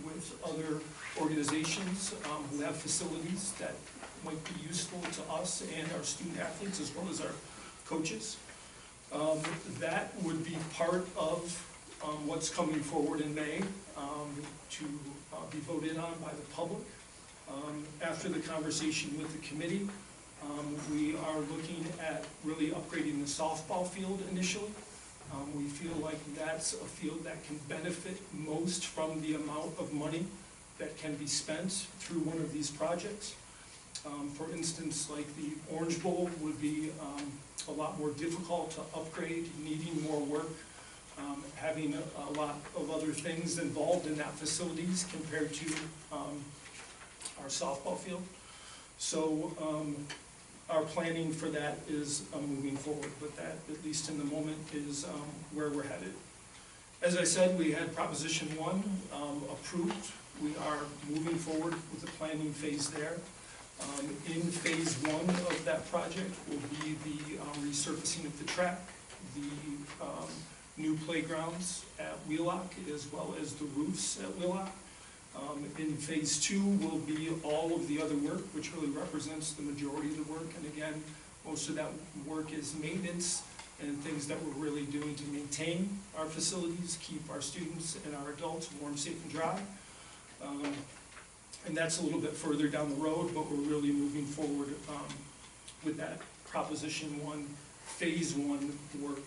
with other organizations who have facilities that might be useful to us and our student athletes as well as our coaches. That would be part of what's coming forward in May to be voted on by the public. After the conversation with the committee, we are looking at really upgrading the softball field initially. We feel like that's a field that can benefit most from the amount of money that can be spent through one of these projects. For instance, like the Orange Bowl would be a lot more difficult to upgrade, needing more work, having a lot of other things involved in that facilities compared to our softball field. So our planning for that is moving forward, but that, at least in the moment, is where we're headed. As I said, we had Proposition 1 approved. We are moving forward with the planning phase there. In phase 1 of that project will be the resurfacing of the track, the new playgrounds at Wheelock, as well as the roofs at Wheelock. In phase 2 will be all of the other work, which really represents the majority of the work. And again, most of that work is maintenance and things that we're really doing to maintain our facilities, keep our students and our adults warm, safe, and dry. And that's a little bit further down the road, but we're really moving forward with that Proposition 1, phase 1 work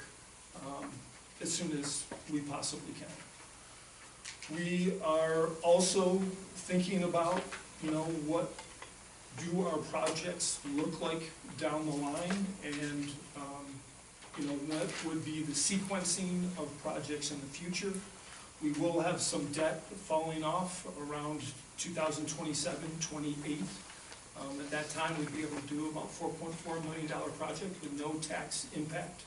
as soon as we possibly can. We are also thinking about, what do our projects look like down the line, and what would be the sequencing of projects in the future. We will have some debt falling off around 2027, 28. At that time, we'd be able to do about $4.4 million project with no tax impact.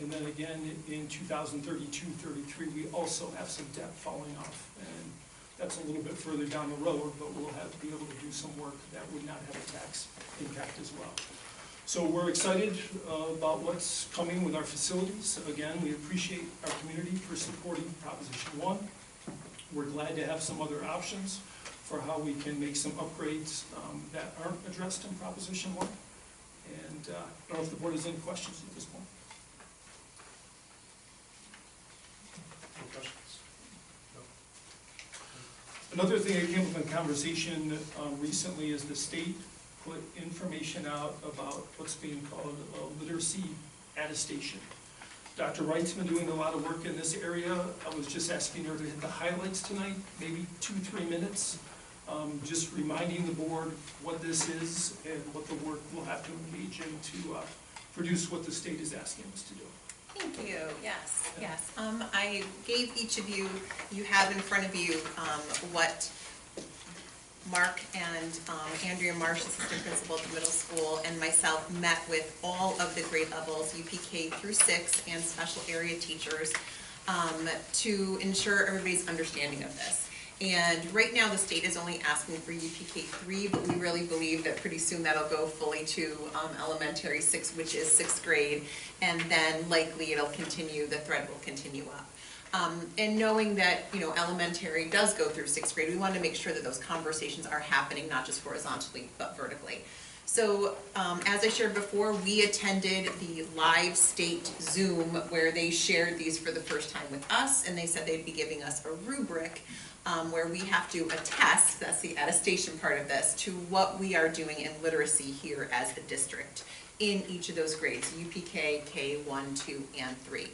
And then again, in 2032, 33, we also have some debt falling off. And that's a little bit further down the road, but we'll have to be able to do some work that would not have a tax impact as well. So we're excited about what's coming with our facilities. Again, we appreciate our community for supporting Proposition 1. We're glad to have some other options for how we can make some upgrades that aren't addressed in Proposition 1. And I don't know if the board has any questions at this point. Another thing that came up in conversation recently is the state put information out about what's being called a literacy attestation. Dr. Wright's been doing a lot of work in this area. I was just asking her to hit the highlights tonight, maybe 2-3 minutes, just reminding the board what this is and what the work we'll have to engage in to produce what the state is asking us to do. Thank you, yes. I gave each of you, you have in front of you what Mark and Andrea Marsh, assistant principal at the middle school, and myself met with all of the grade levels, UPK through 6, and special area teachers to ensure everybody's understanding of this. And right now, the state is only asking for UPK3, but we really believe that pretty soon that'll go fully to elementary 6, which is 6th grade, and then likely it'll continue, the thread will continue up. And knowing that, you know, elementary does go through 6th grade, we want to make sure that those conversations are happening, not just horizontally, but vertically. So, as I shared before, we attended the live state Zoom where they shared these for the first time with us, and they said they'd be giving us a rubric where we have to attest, that's the attestation part of this, to what we are doing in literacy here as the district in each of those grades, UPK, K, 1, 2, and 3.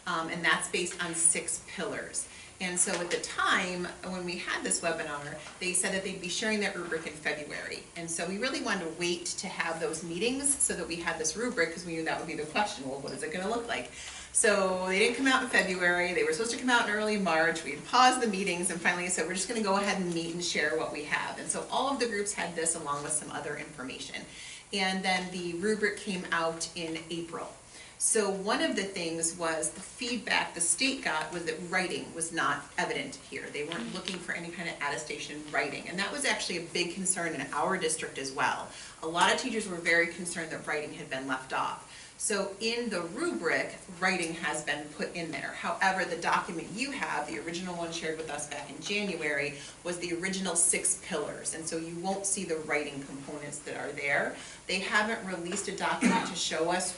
And that's based on 6 pillars. And so at the time, when we had this webinar, they said that they'd be sharing that rubric in February. And so we really wanted to wait to have those meetings so that we had this rubric, because we knew that would be the question, well, what is it gonna look like? So they didn't come out in February, they were supposed to come out in early March, we had paused the meetings, and finally said, we're just gonna go ahead and meet and share what we have. And so all of the groups had this along with some other information. And then the rubric came out in April. So one of the things was the feedback the state got was that writing was not evident here. They weren't looking for any kind of attestation writing. And that was actually a big concern in our district as well. A lot of teachers were very concerned that writing had been left off. So in the rubric, writing has been put in there. However, the document you have, the original one shared with us back in January, was the original 6 pillars. And so you won't see the writing components that are there. They haven't released a document to show us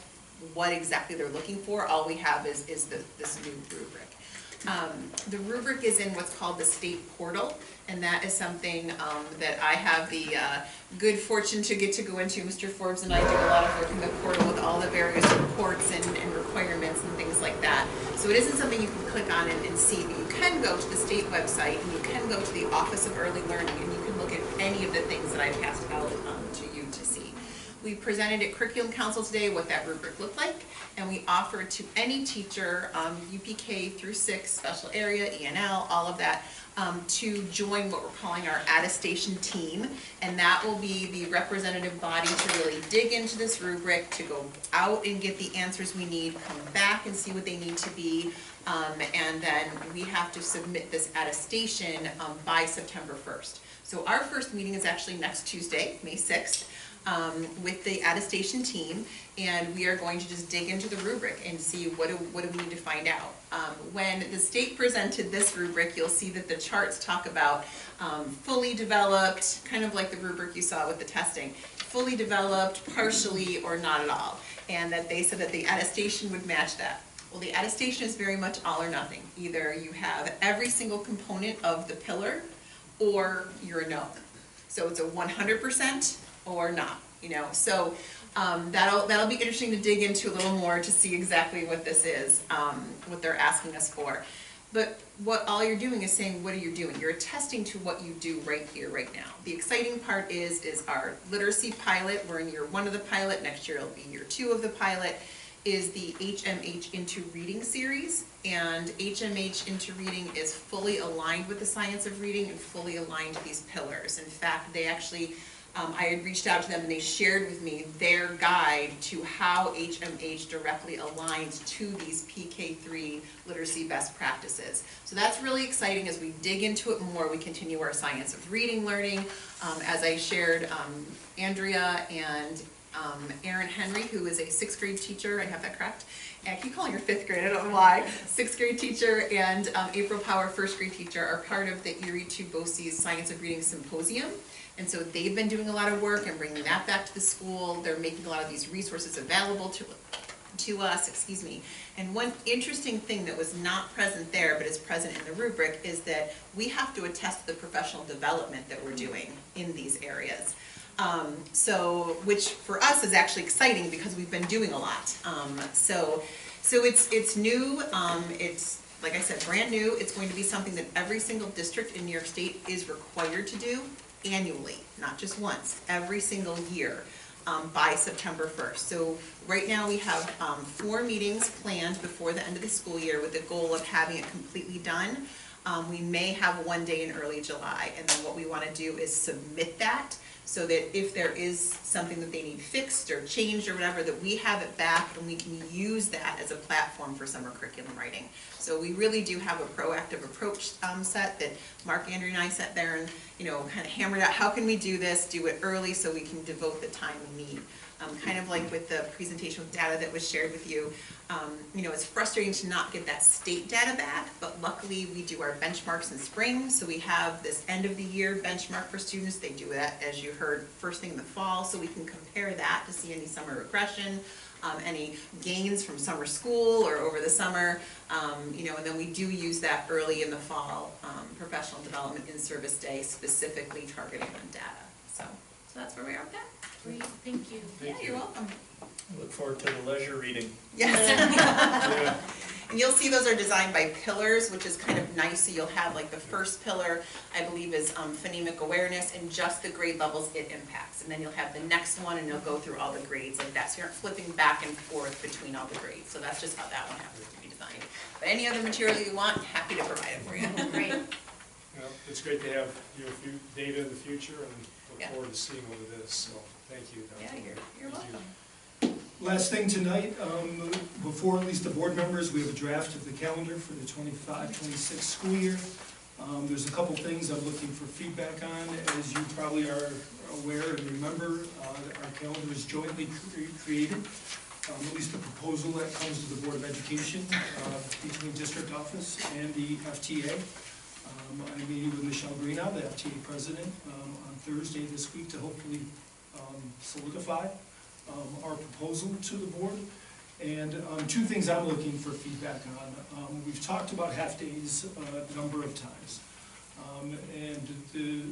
what exactly they're looking for. All we have is this new rubric. The rubric is in what's called the state portal, and that is something that I have the good fortune to get to go into. Mr. Forbes and I do a lot of work in the portal with all the various reports and requirements and things like that. So it isn't something you can click on and see, but you can go to the state website, and you can go to the Office of Early Learning, and you can look at any of the things that I passed out to you to see. We presented at Curriculum Council today what that rubric looked like, and we offered to any teacher, UPK through 6, special area, ENL, all of that, to join what we're calling our attestation team, and that will be the representative body to really dig into this rubric, to go out and get the answers we need, come back and see what they need to be, and then we have to submit this attestation by September 1st. So our first meeting is actually next Tuesday, May 6th. With the attestation team, and we are going to just dig into the rubric and see what do we need to find out. When the state presented this rubric, you'll see that the charts talk about fully developed, kind of like the rubric you saw with the testing, fully developed, partially, or not at all, and that they said that the attestation would match that. Well, the attestation is very much all or nothing. Either you have every single component of the pillar, or you're a no. So it's a 100%, or not, you know. So that'll be interesting to dig into a little more to see exactly what this is, what they're asking us for. But what all you're doing is saying, what are you doing? You're attesting to what you do right here, right now. The exciting part is our literacy pilot. We're in year 1 of the pilot. Next year it'll be year 2 of the pilot. Is the HMH Into Reading series, and HMH Into Reading is fully aligned with the science of reading and fully aligned to these pillars. In fact, they actually I had reached out to them and they shared with me their guide to how HMH directly aligns to these PK3 literacy best practices. So that's really exciting. As we dig into it more, we continue our science of reading learning. As I shared, Andrea and Erin Henry, who is a 6th grade teacher, I have that correct? I keep calling her 5th grade, I don't know why. 6th grade teacher, and April Power, 1st grade teacher, are part of the Erie to BOCES Science of Reading Symposium. And so they've been doing a lot of work and bringing that back to the school. They're making a lot of these resources available to us, excuse me. And one interesting thing that was not present there, but is present in the rubric, is that we have to attest to the professional development that we're doing in these areas. Which for us is actually exciting because we've been doing a lot. So it's new, it's, like I said, brand new. It's going to be something that every single district in New York State is required to do annually, not just once, every single year by September 1st. So right now we have 4 meetings planned before the end of the school year with the goal of having it completely done. We may have one day in early July, and then what we want to do is submit that so that if there is something that they need fixed or changed or whatever, that we have it back and we can use that as a platform for summer curriculum writing. So we really do have a proactive approach set that Mark, Andrew, and I sat there and, kind of hammered out, how can we do this, do it early so we can devote the time we need. Kind of like with the presentation with data that was shared with you, it's frustrating to not get that state data back, but luckily we do our benchmarks in spring, so we have this end of the year benchmark for students. They do that, as you heard, first thing in the fall, so we can compare that to see any summer regression, any gains from summer school or over the summer, and then we do use that early in the fall, professional development in-service day, specifically targeting on data. So that's where we are with that. Great, thank you. Yeah, you're welcome. I look forward to the leisure reading. Yes. Yeah. And you'll see those are designed by pillars, which is kind of nice. So you'll have like the first pillar, I believe, is phonemic awareness and just the grade levels it impacts. And then you'll have the next one and you'll go through all the grades like that. So you aren't flipping back and forth between all the grades. So that's just how that one happens to be designed. But any other material you want, happy to provide it for you. Great. Yeah, it's great to have your data in the future and look Yeah. forward to seeing what it is, so thank you. Yeah, you're Thank you. welcome. Last thing tonight, before at least the board members, we have a draft of the calendar for the 25-26 school year. There's a couple things I'm looking for feedback on. As you probably are aware and remember, our calendar is jointly created, at least the proposal that comes to the Board of Education between district office and the FTA. I'm meeting with Michelle Greenow, the FTA president, on Thursday this week to hopefully solidify our proposal to the board. And two things I'm looking for feedback on. We've talked about half-days a number of times. And the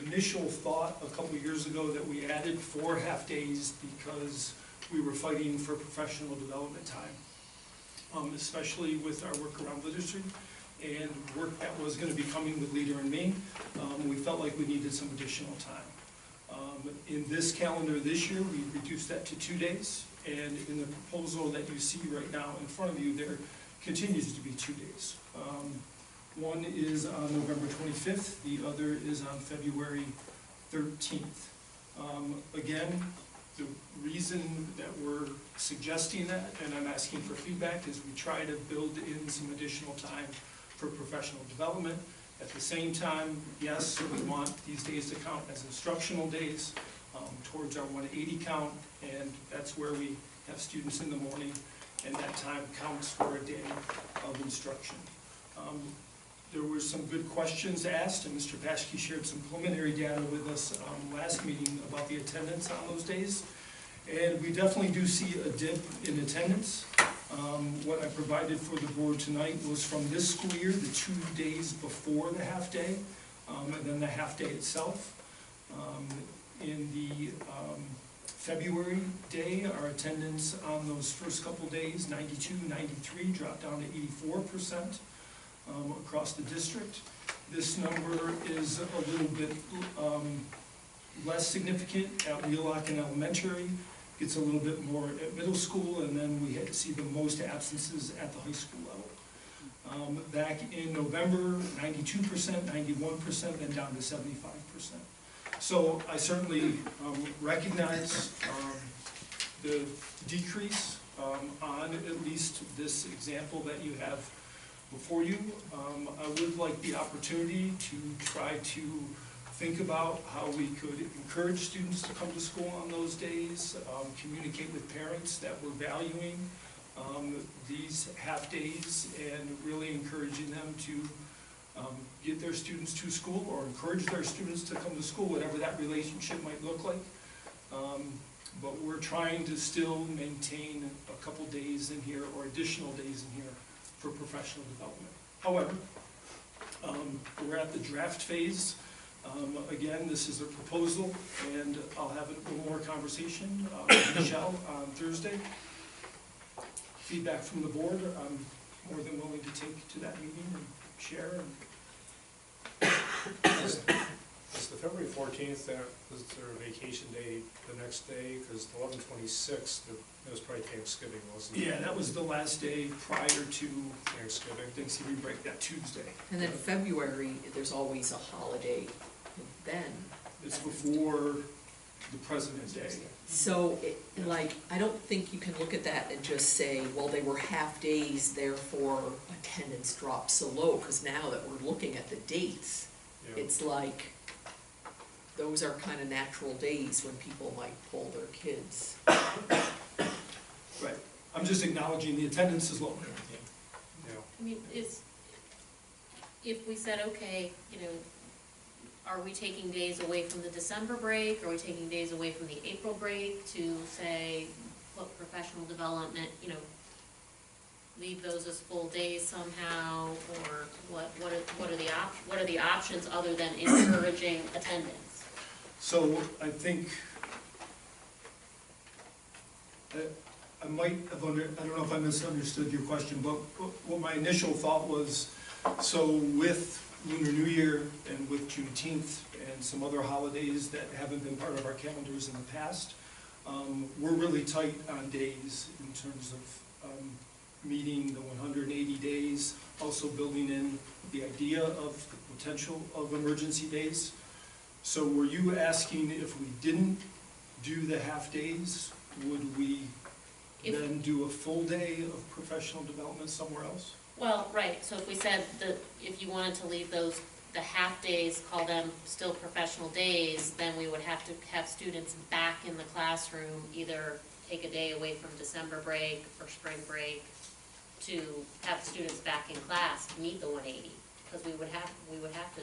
initial thought a couple years ago that we added 4 half-days because we were fighting for professional development time, especially with our work around literacy and work that was going to be coming with Leader and Me. We felt like we needed some additional time. In this calendar this year, we reduced that to 2 days, and in the proposal that you see right now in front of you, there continues to be 2 days. One is on November 25th, the other is on February 13th. Again, the reason that we're suggesting that, and I'm asking for feedback, is we try to build in some additional time for professional development. At the same time, yes, we want these days to count as instructional days towards our 180 count, and that's where we have students in the morning, and that time counts for a day of instruction. There were some good questions asked, and Mr. Paschke shared some preliminary data with us last meeting about the attendance on those days. And we definitely do see a dip in attendance. What I provided for the board tonight was from this school year, the 2 days before the half-day, and then the half-day itself. In the February day, our attendance on those first couple days, 92, 93, dropped down to 84% across the district. This number is a little bit less significant at Wheelock and Elementary. It's a little bit more at middle school, and then we see the most absences at the high school level. Back in November, 92%, 91%, then down to 75%. So I certainly recognize the decrease on at least this example that you have before you. I would like the opportunity to try to think about how we could encourage students to come to school on those days, communicate with parents that we're valuing these half-days and really encouraging them to get their students to school or encourage their students to come to school, whatever that relationship might look like. But we're trying to still maintain a couple days in here or additional days in here for professional development. However, we're at the draft phase. Again, this is a proposal, and I'll have a little more conversation with Michelle on Thursday. Feedback from the board, I'm more than willing to take to that meeting and share. Is the February 14th, was there a vacation day the next day? Because the 11/26, it was probably Thanksgiving, wasn't it? Yeah, that was the last day prior to Thanksgiving. Thanksgiving break that Tuesday. And then February, there's always a holiday then. It's before the President's Day. So, like, I don't think you can look at that and just say, well, they were half days, therefore attendance dropped so low, because now that we're looking at the dates, Yeah. it's like, those are kind of natural days when people might pull their kids. Right. I'm just acknowledging the attendance is low. Yeah. I mean, if we said, okay, you know, are we taking days away from the December break? Are we taking days away from the April break to say, put professional development, you know, leave those as full days somehow, or what are the options other than encouraging attendance? So I think, I might have I don't know if I misunderstood your question, but what my initial thought was, so with Lunar New Year and with Juneteenth and some other holidays that haven't been part of our calendars in the past, we're really tight on days in terms of meeting the 180 days, also building in the idea of the potential of emergency days. So were you asking if we didn't do the half days, would we then do a full day of professional development somewhere else? Well, right, so if we said that if you wanted to leave those, the half days, call them still professional days, then we would have to have students back in the classroom, either take a day away from December break or spring break, to have students back in class to meet the 180, because we would have to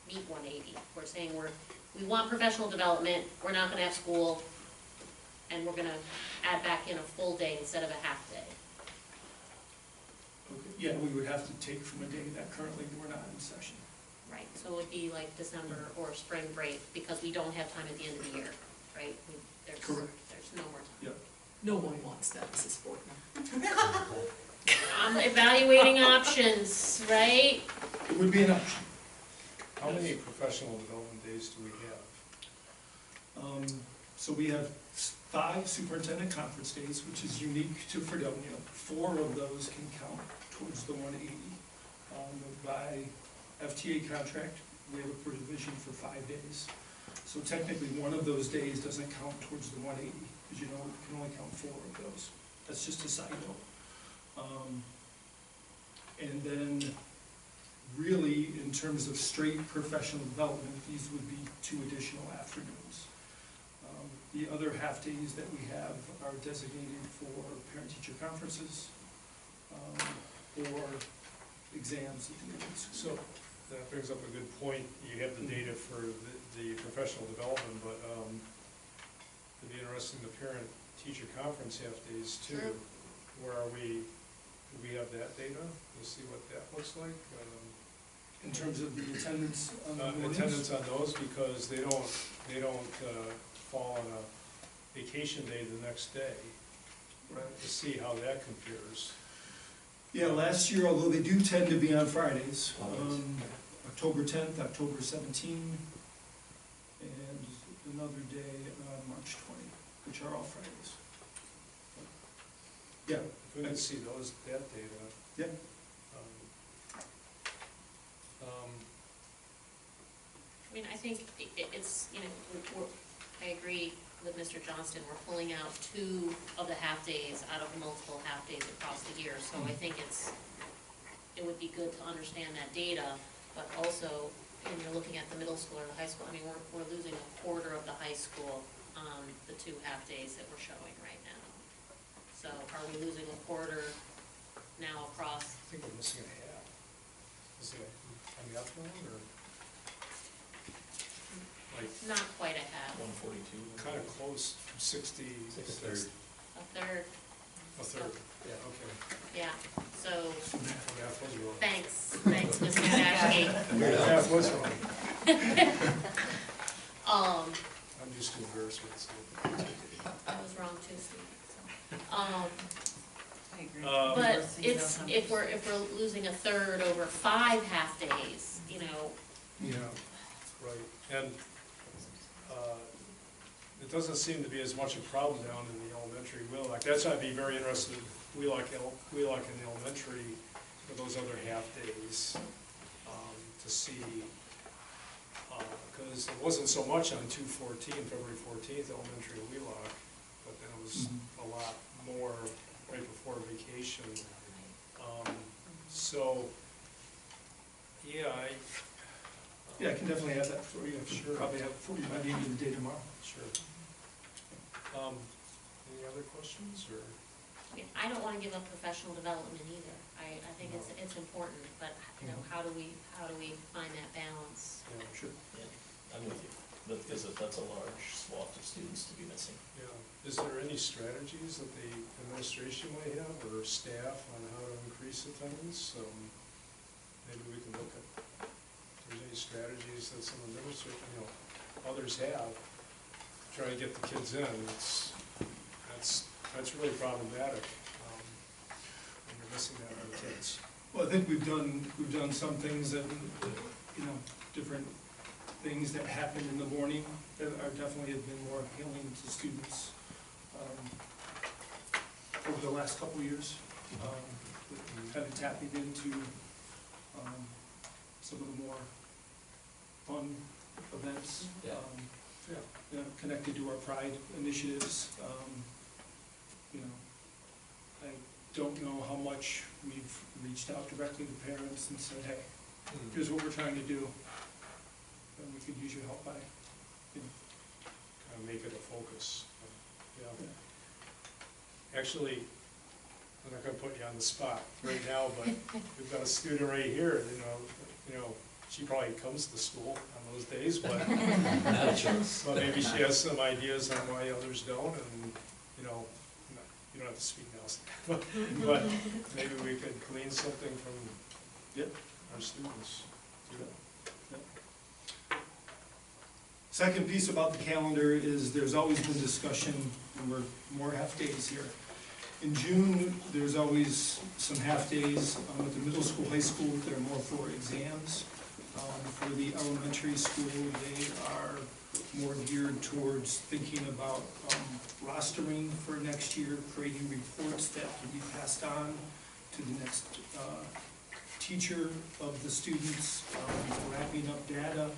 meet 180. We're saying we want professional development, we're not gonna have school, and we're gonna add back in a full day instead of a half day. Okay. Yeah, we would have to take from a day that currently we're not in session. Right, so it would be like December or spring break, because we don't have time at the end of the year, right? Correct. There's no more time. Yep. No one wants that, Mrs. Fortner. I'm evaluating options, right? It would be an option. How many professional development days do we have? So we have 5 superintendent conference days, which is unique to Fredonia. 4 of those can count towards the 180. By FTA contract, we have a provision for 5 days. So technically, one of those days doesn't count towards the 180, because you know, we can only count 4 of those. That's just a side note. And then, really, in terms of straight professional development, these would be 2 additional afternoons. The other half days that we have are designated for parent-teacher conferences, or exams at the end of the school. So, that brings up a good point. You have the data for the professional development, but it'd be interesting, the parent-teacher conference half days too. Sure. Where are we, do we have that data? We'll see what that looks like. In terms of the attendance on the mornings? Attendance on those, because they don't fall on a vacation day the next day. Right. To see how that compares. Yeah, last year, although they do tend to be on Fridays, October 10th, October 17th, and another day on March 20, which are all Fridays. Yeah. If we can see that data. Yeah. I mean, I think it's, you know, I agree with Mr. Johnston, we're pulling out 2 of the half-days out of multiple half-days across the year, so I think it would be good to understand that data, but also, when you're looking at the middle school or the high school, I mean, we're losing a quarter of the high school on the 2 half-days that we're showing right now. So are we losing a quarter now across? I think we're missing a half. Is it on the upper one, or? Like, Not quite a half, 142. kind of close, 60. Like a third. a third, A third, yeah, okay. yeah, so, Math was wrong. thanks, Mr. Dashke. Math was wrong. I'm just too embarrassment, so. I was wrong too, Steve, so. I agree. But it's, if we're losing a third over 5 half-days, you know, Yeah, right, and, it doesn't seem to be as much a problem down in the elementary Wheelock. That's why I'd be very interested, Wheelock in the elementary, for those other half-days, to see, Because it wasn't so much on 2/14, February 14th, elementary Wheelock, but then it was a lot more right before vacation. So, yeah, Yeah, I can definitely have that for you. I Sure. should probably have it for you by the end of the day tomorrow. sure. Any other questions, or? I mean, I don't wanna give up professional development either. I think it's important, but, you know, how do we find that balance? Yeah, Sure. Yeah, I'm with you, because that's a large swath of students to be missing. yeah. Is there any strategies that the administration might have, or staff, on how to increase attendance? Maybe we can look at, if there's any strategies that some administration, others have, trying to get the kids in. That's really problematic, when you're missing that many kids. Well, I think we've done some things that, different things that happen in the morning that are definitely have been more appealing to students over the last couple of years. Kind of tapping into some of the more fun events. Yeah. Connected to our Pride initiatives. I don't know how much we've reached out directly to parents and said, hey, here's what we're trying to do, and we could use your help by, Kind of make it a focus, yeah. Actually, I'm not gonna put you on the spot right now, but we've got a student right here, she probably comes to school on those days, but but maybe she has some ideas on why others don't, and, you don't have to speak now, but maybe we could glean something from our students. Second piece about the calendar is there's always been discussion, and we're more half-days here. In June, there's always some half-days at the middle school, high school, that are more for exams. For the elementary school, they are more geared towards thinking about rostering for next year, creating reports that can be passed on to the next teacher of the students, wrapping up data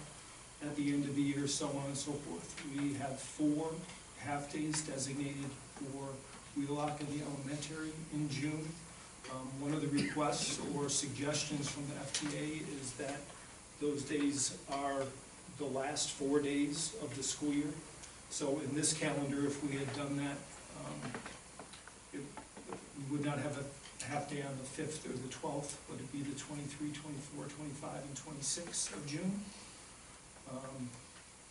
at the end of the year, so on and so forth. We have 4 half-days designated for Wheelock in the elementary in June. One of the requests or suggestions from the FTA is that those days are the last 4 days of the school year. So in this calendar, if we had done that, we would not have a half day on the 5th or the 12th, but it'd be the 23, 24, 25, and 26 of June.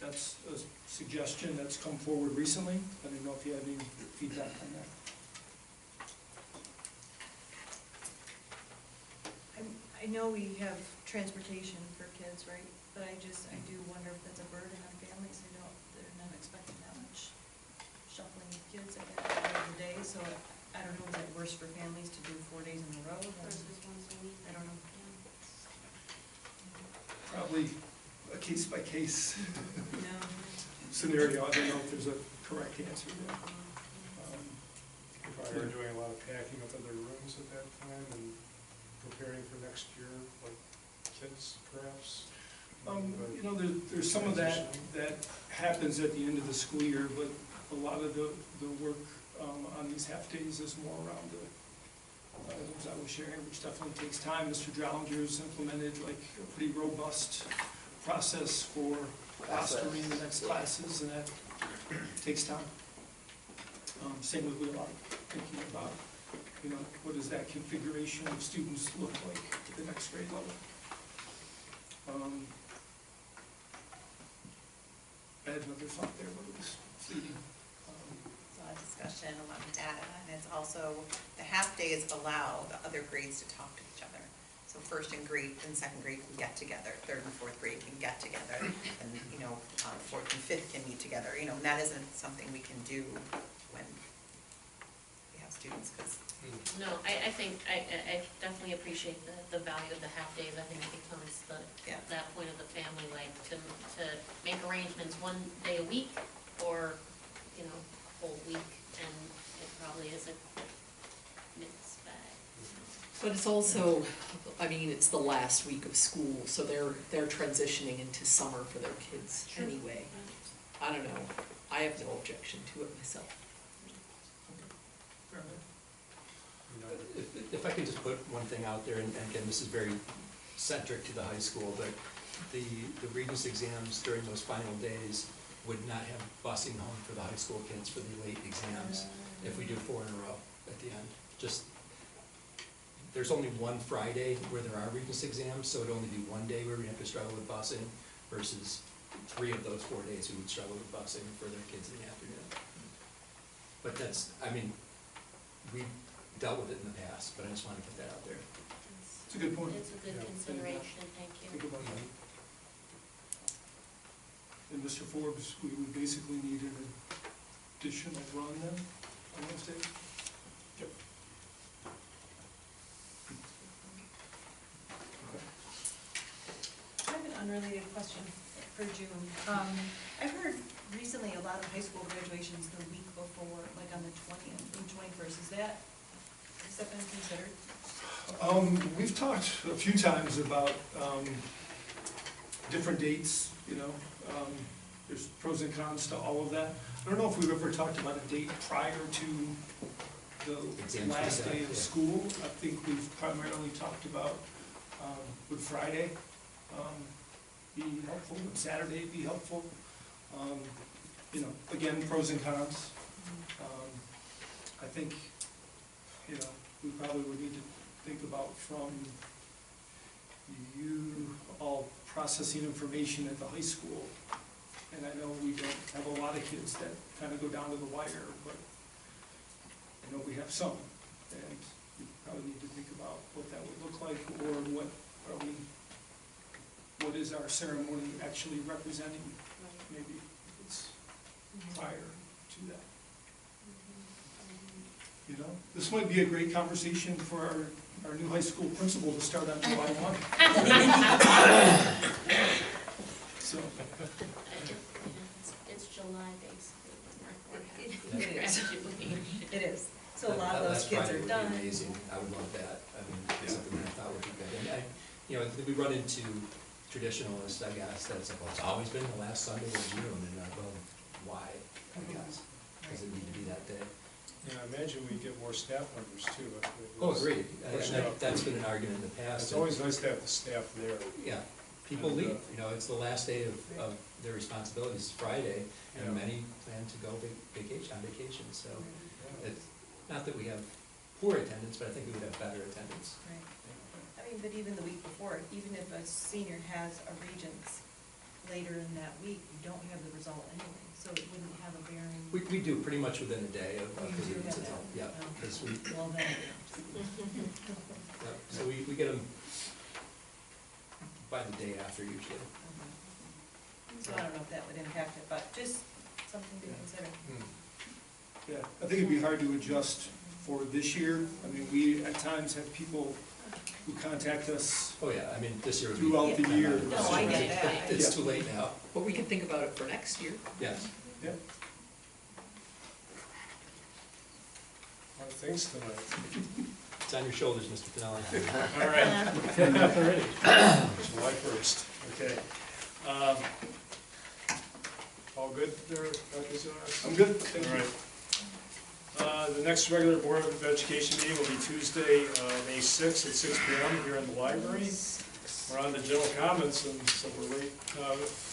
That's a suggestion that's come forward recently. I don't know if you have any feedback on that. I know we have transportation for kids, right? But I do wonder if that's a burden on families. They're not expecting that much shuffling of kids at that time of the day. So I don't know, is it worse for families to do 4 days in a row? Versus once a week? I don't know. Probably a case-by-case No. scenario. I don't know if there's a correct answer there. If I were doing a lot of packing up other rooms at that time and preparing for next year, like kids perhaps? There's some of that happens at the end of the school year, but a lot of the work on these half-days is more around the items I was sharing, which definitely takes time. Mr. Drollinger's implemented like a pretty robust process for rostering the next classes, and that takes time. Same with Wheelock, thinking about, what does that configuration of students look like at the next grade level? I had another thought there, but it was fleeting. A lot of discussion, a lot of data, and it's also, the half-days allow the other grades to talk to each other. So first and second grade can get together, third and fourth grade can get together, and, fourth and fifth can meet together, and that isn't something we can do when we have students, because. No, I think, I definitely appreciate the value of the half-days. I think it becomes that point of the family, like, to make arrangements 1 day a week, or, whole week, and it probably is a mixed bag. But it's also, I mean, it's the last week of school, so they're transitioning into summer for their kids Sure. anyway. I don't know, I have no objection to it myself. If I could just put one thing out there, and again, this is very centric to the high school, but the Regents exams during those final days would not have busing home for the high school kids for the late exams if we do 4 in a row at the end. Just, there's only one Friday where there are Regents exams, so it'd only be one day where we have to struggle with busing versus 3 of those 4 days we would struggle with busing for their kids in the afternoon. But that's, I mean, we've dealt with it in the past, but I just wanted to put that out there. It's a good point. It's a good consideration, thank you. Think about that. And Mr. Forbes, we would basically need an additional run then on Wednesday? Yep. I have an unrelated question for June. I've heard recently a lot of high school graduations the week before, like on the 20th and 21st. Has that been considered? We've talked a few times about different dates, you know. There's pros and cons to all of that. I don't know if we've ever talked about a date prior to the Exams last like that, day of yeah. school. I think we've primarily talked about would Friday be helpful, would Saturday be helpful? You know, again, pros and cons. I think, you know, we probably would need to think about from you all processing information at the high school. And I know we don't have a lot of kids that kind of go down to the wire, but I know we have some. And we probably need to think about what that would look like, or what is our ceremony actually representing, maybe if it's prior to that. You know, this might be a great conversation for our new high school principal to start on July 1. So, It's July basically, when It we're is. graduating. It is. So a lot of those kids are done. That last Friday would be amazing, I would love that, I mean, it's something that I thought would be good. And you know, we run into traditionalists, I guess, that's like, well, it's always been the last Sunday of June, and well, why, I guess? Does it need to be that day? Yeah, I imagine we get more staff members too. Oh, agreed, Push and it up. that's been an argument in the past. It's always nice to have the staff there. Yeah, people And, leave, you know, it's the last day of their responsibilities, it's Friday, and Yeah. many plan to go on vacation, so it's, not that we have poor attendance, but I think we would have better attendance. Right. I mean, but even the week before, even if a senior has a Regents later in that week, you don't have the result anyway, so it wouldn't have a bearing. We do pretty much within a day of Oh, you because do it's have that? yeah, Oh. because we, Well, then, yep, so we get them by the day after usually. so I don't know if that would impact it, but just something to consider. yeah, I think it'd be hard to adjust for this year. I mean, we at times have people who contact us Oh, yeah, I mean, this year would be. throughout the year. No, I get that. It's too late now, But we can think about it for next year. yes. Yep. A lot of things tonight. It's on your shoulders, Mr. Finelli. All right. Already. July 1st, okay. All good there, Dr. Zonas? I'm good, thank All you. right. The next regular Board of Education meeting will be Tuesday, May 6th at 6 p.m. here in the library. We're on the general comments, and so we're right,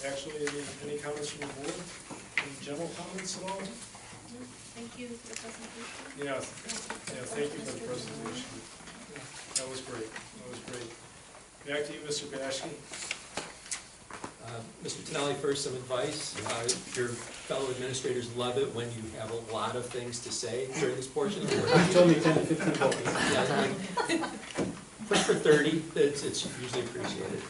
actually, any comments from the board? Any general comments at all? Thank you for the presentation. Yeah, thank you for the presentation. That was great, that was great. Back to you, Mr. Bashki. Mr. Tonelli, first some advice. Your fellow administrators love it when you have a lot of things to say during this portion of the work. It's only 10 to 15 votes. Yeah, like, push for 30, it's usually appreciated.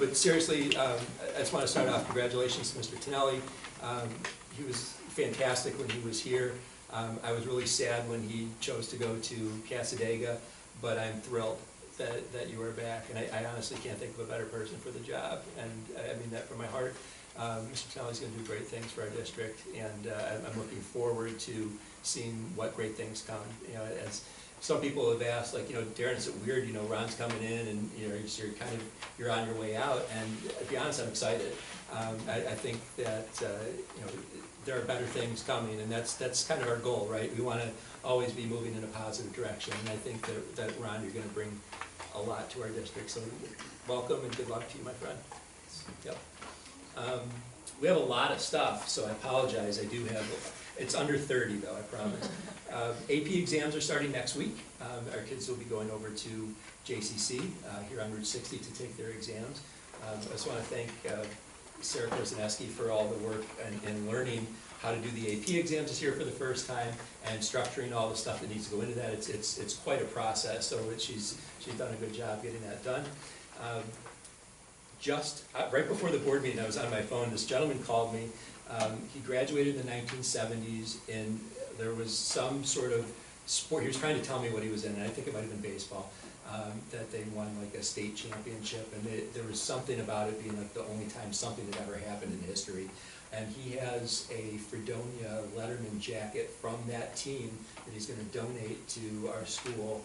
But seriously, I just want to start off, congratulations to Mr. Tonelli. He was fantastic when he was here. I was really sad when he chose to go to Casadega, but I'm thrilled that you are back, and I honestly can't think of a better person for the job, and I mean that from my heart. Mr. Tonelli's going to do great things for our district, and I'm looking forward to seeing what great things come. You know, some people have asked, like, Darren, is it weird, Ron's coming in and, you're on your way out, and to be honest, I'm excited. I think that, there are better things coming, and that's kind of our goal, right? We want to always be moving in a positive direction, and I think that Ron, you're going to bring a lot to our district, so welcome and good luck to you, my friend. Yep. We have a lot of stuff, so I apologize, it's under 30 though, I promise. AP exams are starting next week. Our kids will be going over to JCC here on Route 60 to take their exams. I just want to thank Sarah Korzaneski for all the work and learning how to do the AP exams this year for the first time and structuring all the stuff that needs to go into that. It's quite a process, so she's done a good job getting that done. Just right before the board meeting, I was on my phone, this gentleman called me. He graduated in the 1970s, and there was some sort of sport, he was trying to tell me what he was in, and I think it might have been baseball, that they won like a state championship, and there was something about it being like the only time something had ever happened in history. And he has a Fredonia Letterman jacket from that team that he's going to donate to our school,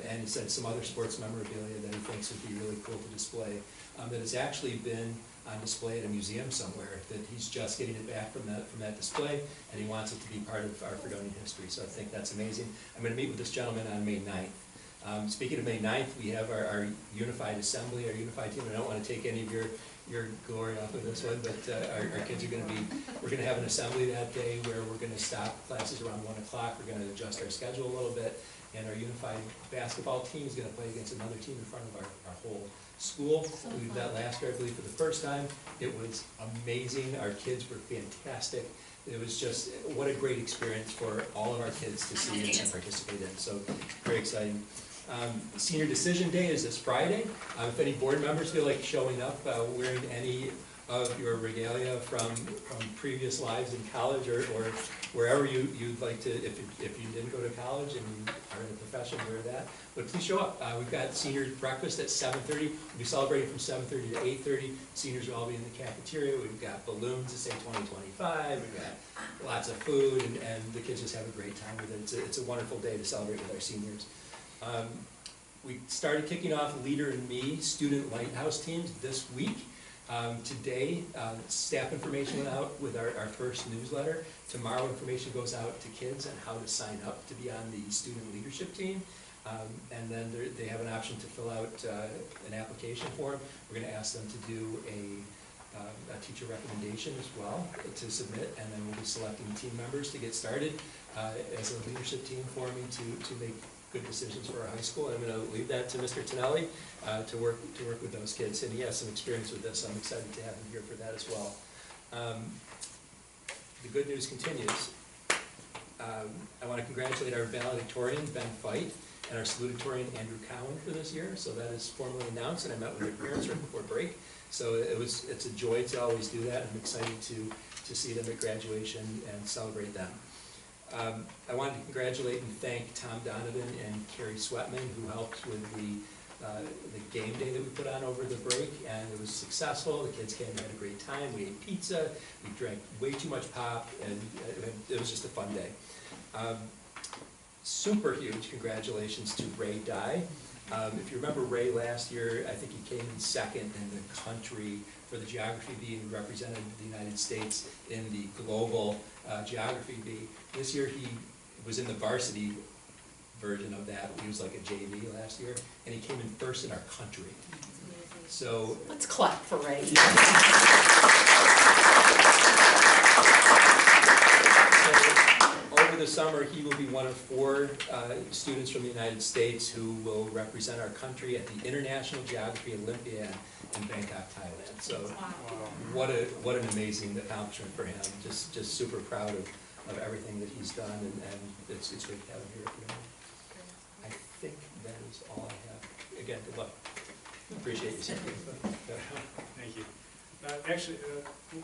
and he said some other sports memorabilia that he thinks would be really cool to display, that has actually been on display at a museum somewhere, that he's just getting it back from that display, and he wants it to be part of our Fredonia history, so I think that's amazing. I'm going to meet with this gentleman on May 9th. Speaking of May 9th, we have our unified assembly, our unified team. I don't want to take any of your glory off of this one, but our kids are going to we're going to have an assembly that day where we're going to stop classes around 1 o'clock. We're going to adjust our schedule a little bit, and our unified basketball team is going to play against another team in front of our whole school. We did that last year, I believe, for the first time. It was amazing. Our kids were fantastic. It was just, what a great experience for all of our kids to see and participate in. So, very exciting. Senior Decision Day is this Friday. If any board members feel like showing up wearing any of your regalia from previous lives in college or wherever you'd like to, if you didn't go to college and you are in a profession, wear that. But please show up. We've got senior breakfast at 7:30. We'll be celebrating from 7:30 to 8:30. Seniors will all be in the cafeteria. We've got balloons that say 2025. We've got lots of food, and the kids just have a great time with it. It's a wonderful day to celebrate with our seniors. We started kicking off Leader in Me student lighthouse teams this week. Today, staff information went out with our first newsletter. Tomorrow, information goes out to kids on how to sign up to be on the student leadership team. And then they have an option to fill out an application form. We're going to ask them to do a teacher recommendation as well to submit, and then we'll be selecting team members to get started as a leadership team forming to make good decisions for our high school. And I'm going to leave that to Mr. Tonelli to work with those kids, and he has some experience with this, so I'm excited to have him here for that as well. The good news continues. I want to congratulate our valedictorian, Ben Feit, and our salutatorian, Andrew Cowan, for this year. So that is formally announced, and I met with their parents right before break. So it's a joy to always do that. I'm excited to see them at graduation and celebrate them. I wanted to congratulate and thank Tom Donovan and Carrie Sweatman, who helped with the game day that we put on over the break, and it was successful. The kids came and had a great time. We ate pizza, we drank way too much pop, and it was just a fun day. Super huge congratulations to Ray Dye. If you remember Ray last year, I think he came in second in the country for the geography bee and represented the United States in the global geography bee. This year he was in the varsity version of that. He was like a JV last year, and he came in first in our country. So let's clap for Ray. Over the summer, he will be one of 4 students from the United States who will represent our country at the International Geography Olympiad in Bangkok, Thailand. So, what an amazing accomplishment for him. Just super proud of everything that he's done, and it's great to have him here. I think that is all I have. Again, good luck. Appreciate you, sir. Thank you. Actually,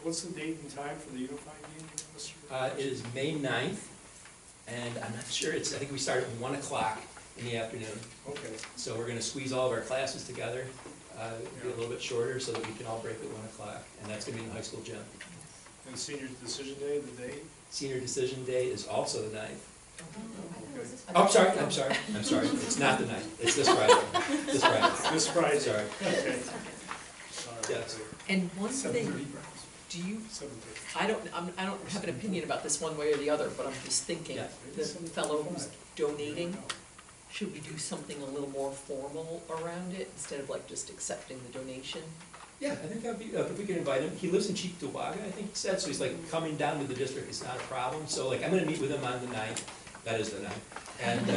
what's the date and time for the unified game, Mr.? It is May 9th, and I'm not sure, I think we start at 1 o'clock in the afternoon. Okay. So we're going to squeeze all of our classes together, be a little bit shorter so that we can all break at 1 o'clock, and that's going to be in the high school gym. And Senior Decision Day, the date? Senior Decision Day is also the 9th. I'm sorry, it's not the ninth, it's this Friday, This Friday. sorry. Okay. Yes. And one thing, 7:30. do you, 7:30. I don't have an opinion about this one way or the other, but I'm just thinking, Yeah. the fellow who's donating, should we do something a little more formal around it, instead of like just accepting the donation? Yeah, I think that'd be, if we could invite him, he lives in Cheektowaga, I think he said, so he's like, coming down to the district is not a problem, so like, I'm gonna meet with him on the 9th, that is the 9th, and,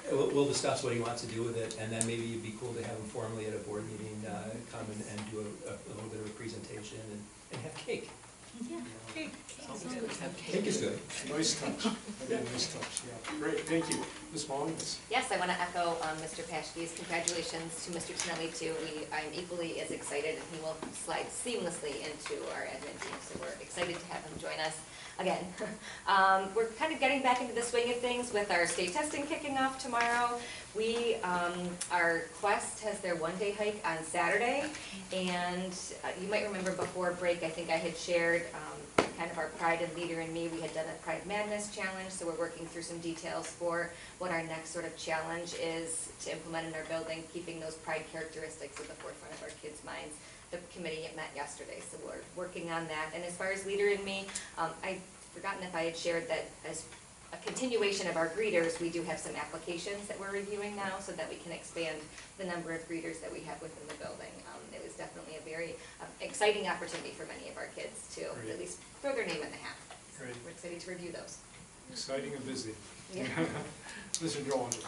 we'll discuss what he wants to do with it, and then maybe it'd be cool to have him formally at a board meeting, come and do a little bit of a presentation and have cake. Yeah. Great. Cake is good. Nice touch. Yeah, nice touch, yeah. Great, thank you. Ms. Mullins? Yes, I want to echo Mr. Paschke's congratulations to Mr. Tonelli too. I'm equally as excited, and he will slide seamlessly into our admin team, so we're excited to have him join us again. We're kind of getting back into the swing of things with our state testing kicking off tomorrow. Our Quest has their one-day hike on Saturday, and you might remember before break, I think I had shared kind of our Pride and Leader in Me. We had done a Pride Madness challenge, so we're working through some details for what our next sort of challenge is to implement in our building, keeping those Pride characteristics at the forefront of our kids' minds. The committee met yesterday, so we're working on that. And as far as Leader in Me, I'd forgotten if I had shared that as a continuation of our greeters, we do have some applications that we're reviewing now so that we can expand the number of greeters that we have within the building. It was definitely a very exciting opportunity for many of our kids to Great. at least throw their name in the hat. Great. We're excited to review those. Exciting and busy. Yeah. Mr. Drollinger?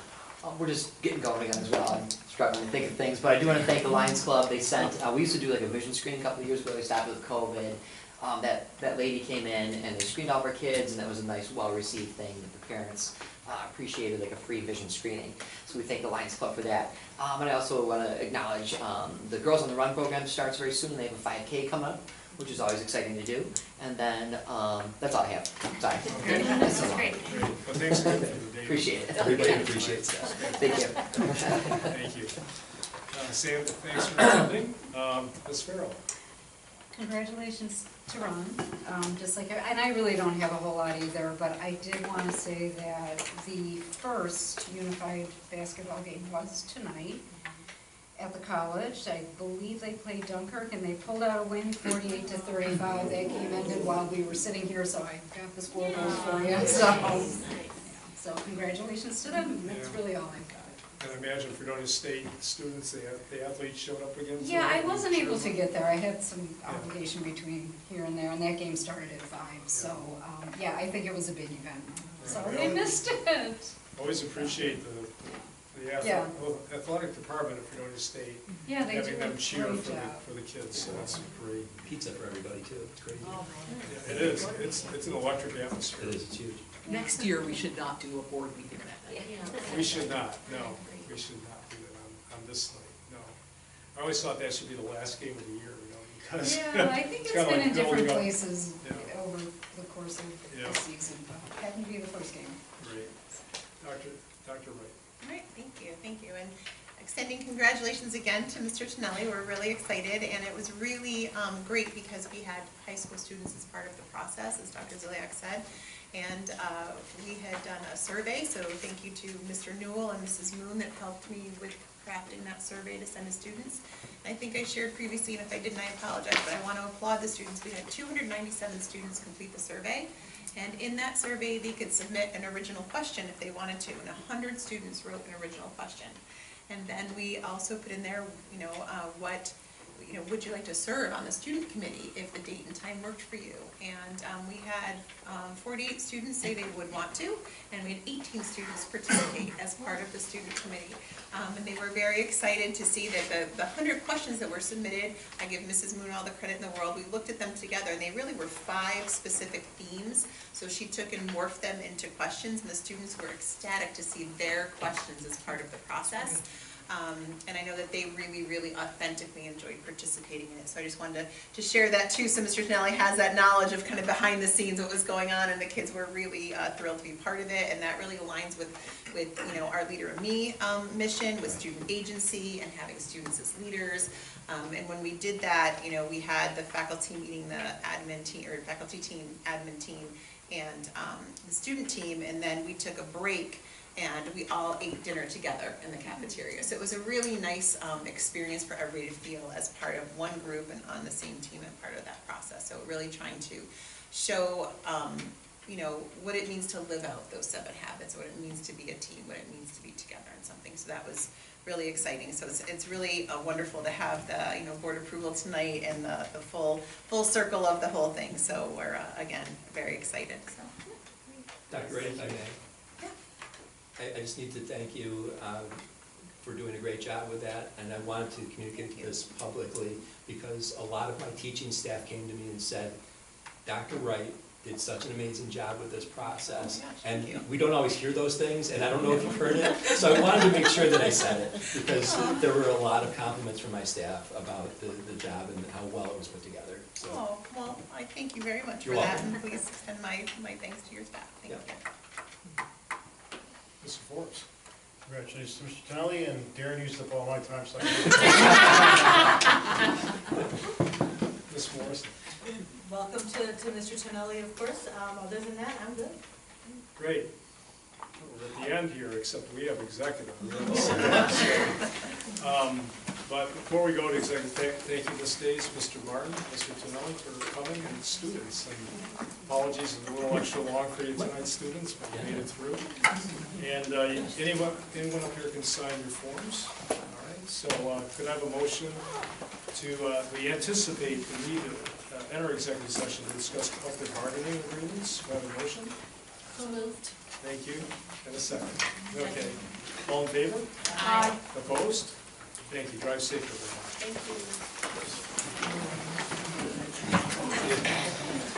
We're just getting going again as well. I'm struggling to think of things, but I do want to thank the Lions Club. They sent, we used to do like a vision screening a couple of years ago. They stopped with COVID. That lady came in and they screened all of our kids, and that was a nice, well-received thing that the parents appreciated, like a free vision screening. So we thank the Lions Club for that. And I also want to acknowledge the Girls on the Run program starts very soon. They have a 5K coming up, which is always exciting to do. And then that's all I have. Sorry. Okay. That's great. Great. Well, thanks again for the day. Appreciate it. Everybody appreciates that. Thank you. Thank you. Sam, thanks for attending. Ms. Farrell? Congratulations to Ron, just like, and I really don't have a whole lot either, but I did want to say that the first unified basketball game was tonight at the college. I believe they played Dunkirk, and they pulled out a win, 48-35. That game ended while we were sitting here, so I got the scoreboard for you. So congratulations to them. That's really all I've got. And I imagine for Northern State students, the athletes showed up again? Yeah, I wasn't able to get there. I had some obligation between here and there, and that game started at 5. So, yeah, I think it was a big event. Sorry I missed it. Always appreciate the athletic department of Northern State. Yeah, they do having a them cheer great for job. the kids, so that's great. Pizza for everybody too, it's crazy. Oh, Yeah, it is. It's an electric atmosphere. It is, it's huge. Next year, we should not do a board meeting that night. We should not, no, we should not do that on this slate, no. I always thought that should be the last game of the year, because. Yeah, I think it's kinda been like in different building up. places Yeah. over the course of the season, but it happened to be the first game. Great. Dr. Wright. All right, thank you, and extending congratulations again to Mr. Tonelli. We're really excited, and it was really great because we had high school students as part of the process, as Dr. Ziliak said, and we had done a survey, so thank you to Mr. Newell and Mrs. Moon that helped me with crafting that survey to send to students. I think I shared previously, and if I didn't, I apologize, but I want to applaud the students. We had 297 students complete the survey. And in that survey, they could submit an original question if they wanted to, and 100 students wrote an original question. And then we also put in there, would you like to serve on the student committee if the date and time worked for you? And we had 48 students say they would want to, and we had 18 students participate as part of the student committee. And they were very excited to see that the 100 questions that were submitted, I give Mrs. Moon all the credit in the world, we looked at them together, and they really were 5 specific themes. So she took and morphed them into questions, and the students were ecstatic to see their questions as part of the process. And I know that they really, really authentically enjoyed participating in it. So I just wanted to share that too, so Mr. Tonelli has that knowledge of kind of behind the scenes what was going on, and the kids were really thrilled to be part of it, and that really aligns with our Leader in Me mission, with student agency and having students as leaders. And when we did that, we had the faculty meeting, the admin team, or faculty team, admin team, and the student team, and then we took a break and we all ate dinner together in the cafeteria. So it was a really nice experience for everybody to feel as part of one group and on the same team and part of that process. So really trying to show you know, what it means to live out those 7 habits, what it means to be a team, what it means to be together and something. So that was really exciting. So it's really wonderful to have the, you know, board approval tonight and the full circle of the whole thing. So we're, again, very excited, so. Dr. Ray, if I may. I just need to thank you for doing a great job with that, and I wanted to communicate this publicly because a lot of my teaching staff came to me and said, Dr. Wright did such an amazing job with this process. Oh, and we don't always hear those things, and I don't know if you've heard it, so I wanted to make sure that I said it, because there were a lot of compliments from my staff about the job and how well it was put together. So. Oh, well, I thank you very much You're for that, welcome. and please extend my thanks to your staff. Thank you. Mr. Forbes. Congratulations to Mr. Tonelli, and Darren used up all my time, so Ms. Morrison. Welcome to Mr. Tonelli, of course. Other than that, I'm good. Great. We're at the end here, except we have executive. But before we go to executive, thank you this days, Mr. Martin, Mr. Tonelli, for coming, and students. And apologies, it's a little extra long for you tonight, students, but you made it through. And anyone up here can sign your forms. All right. So could I have a motion to? We anticipate the need to enter executive session to discuss collective bargaining agreements. Do I have a motion? So moved. Thank you. And a second. Okay. All in favor? Aye. Opposed? Thank you. Drive safe, everyone. Thank you.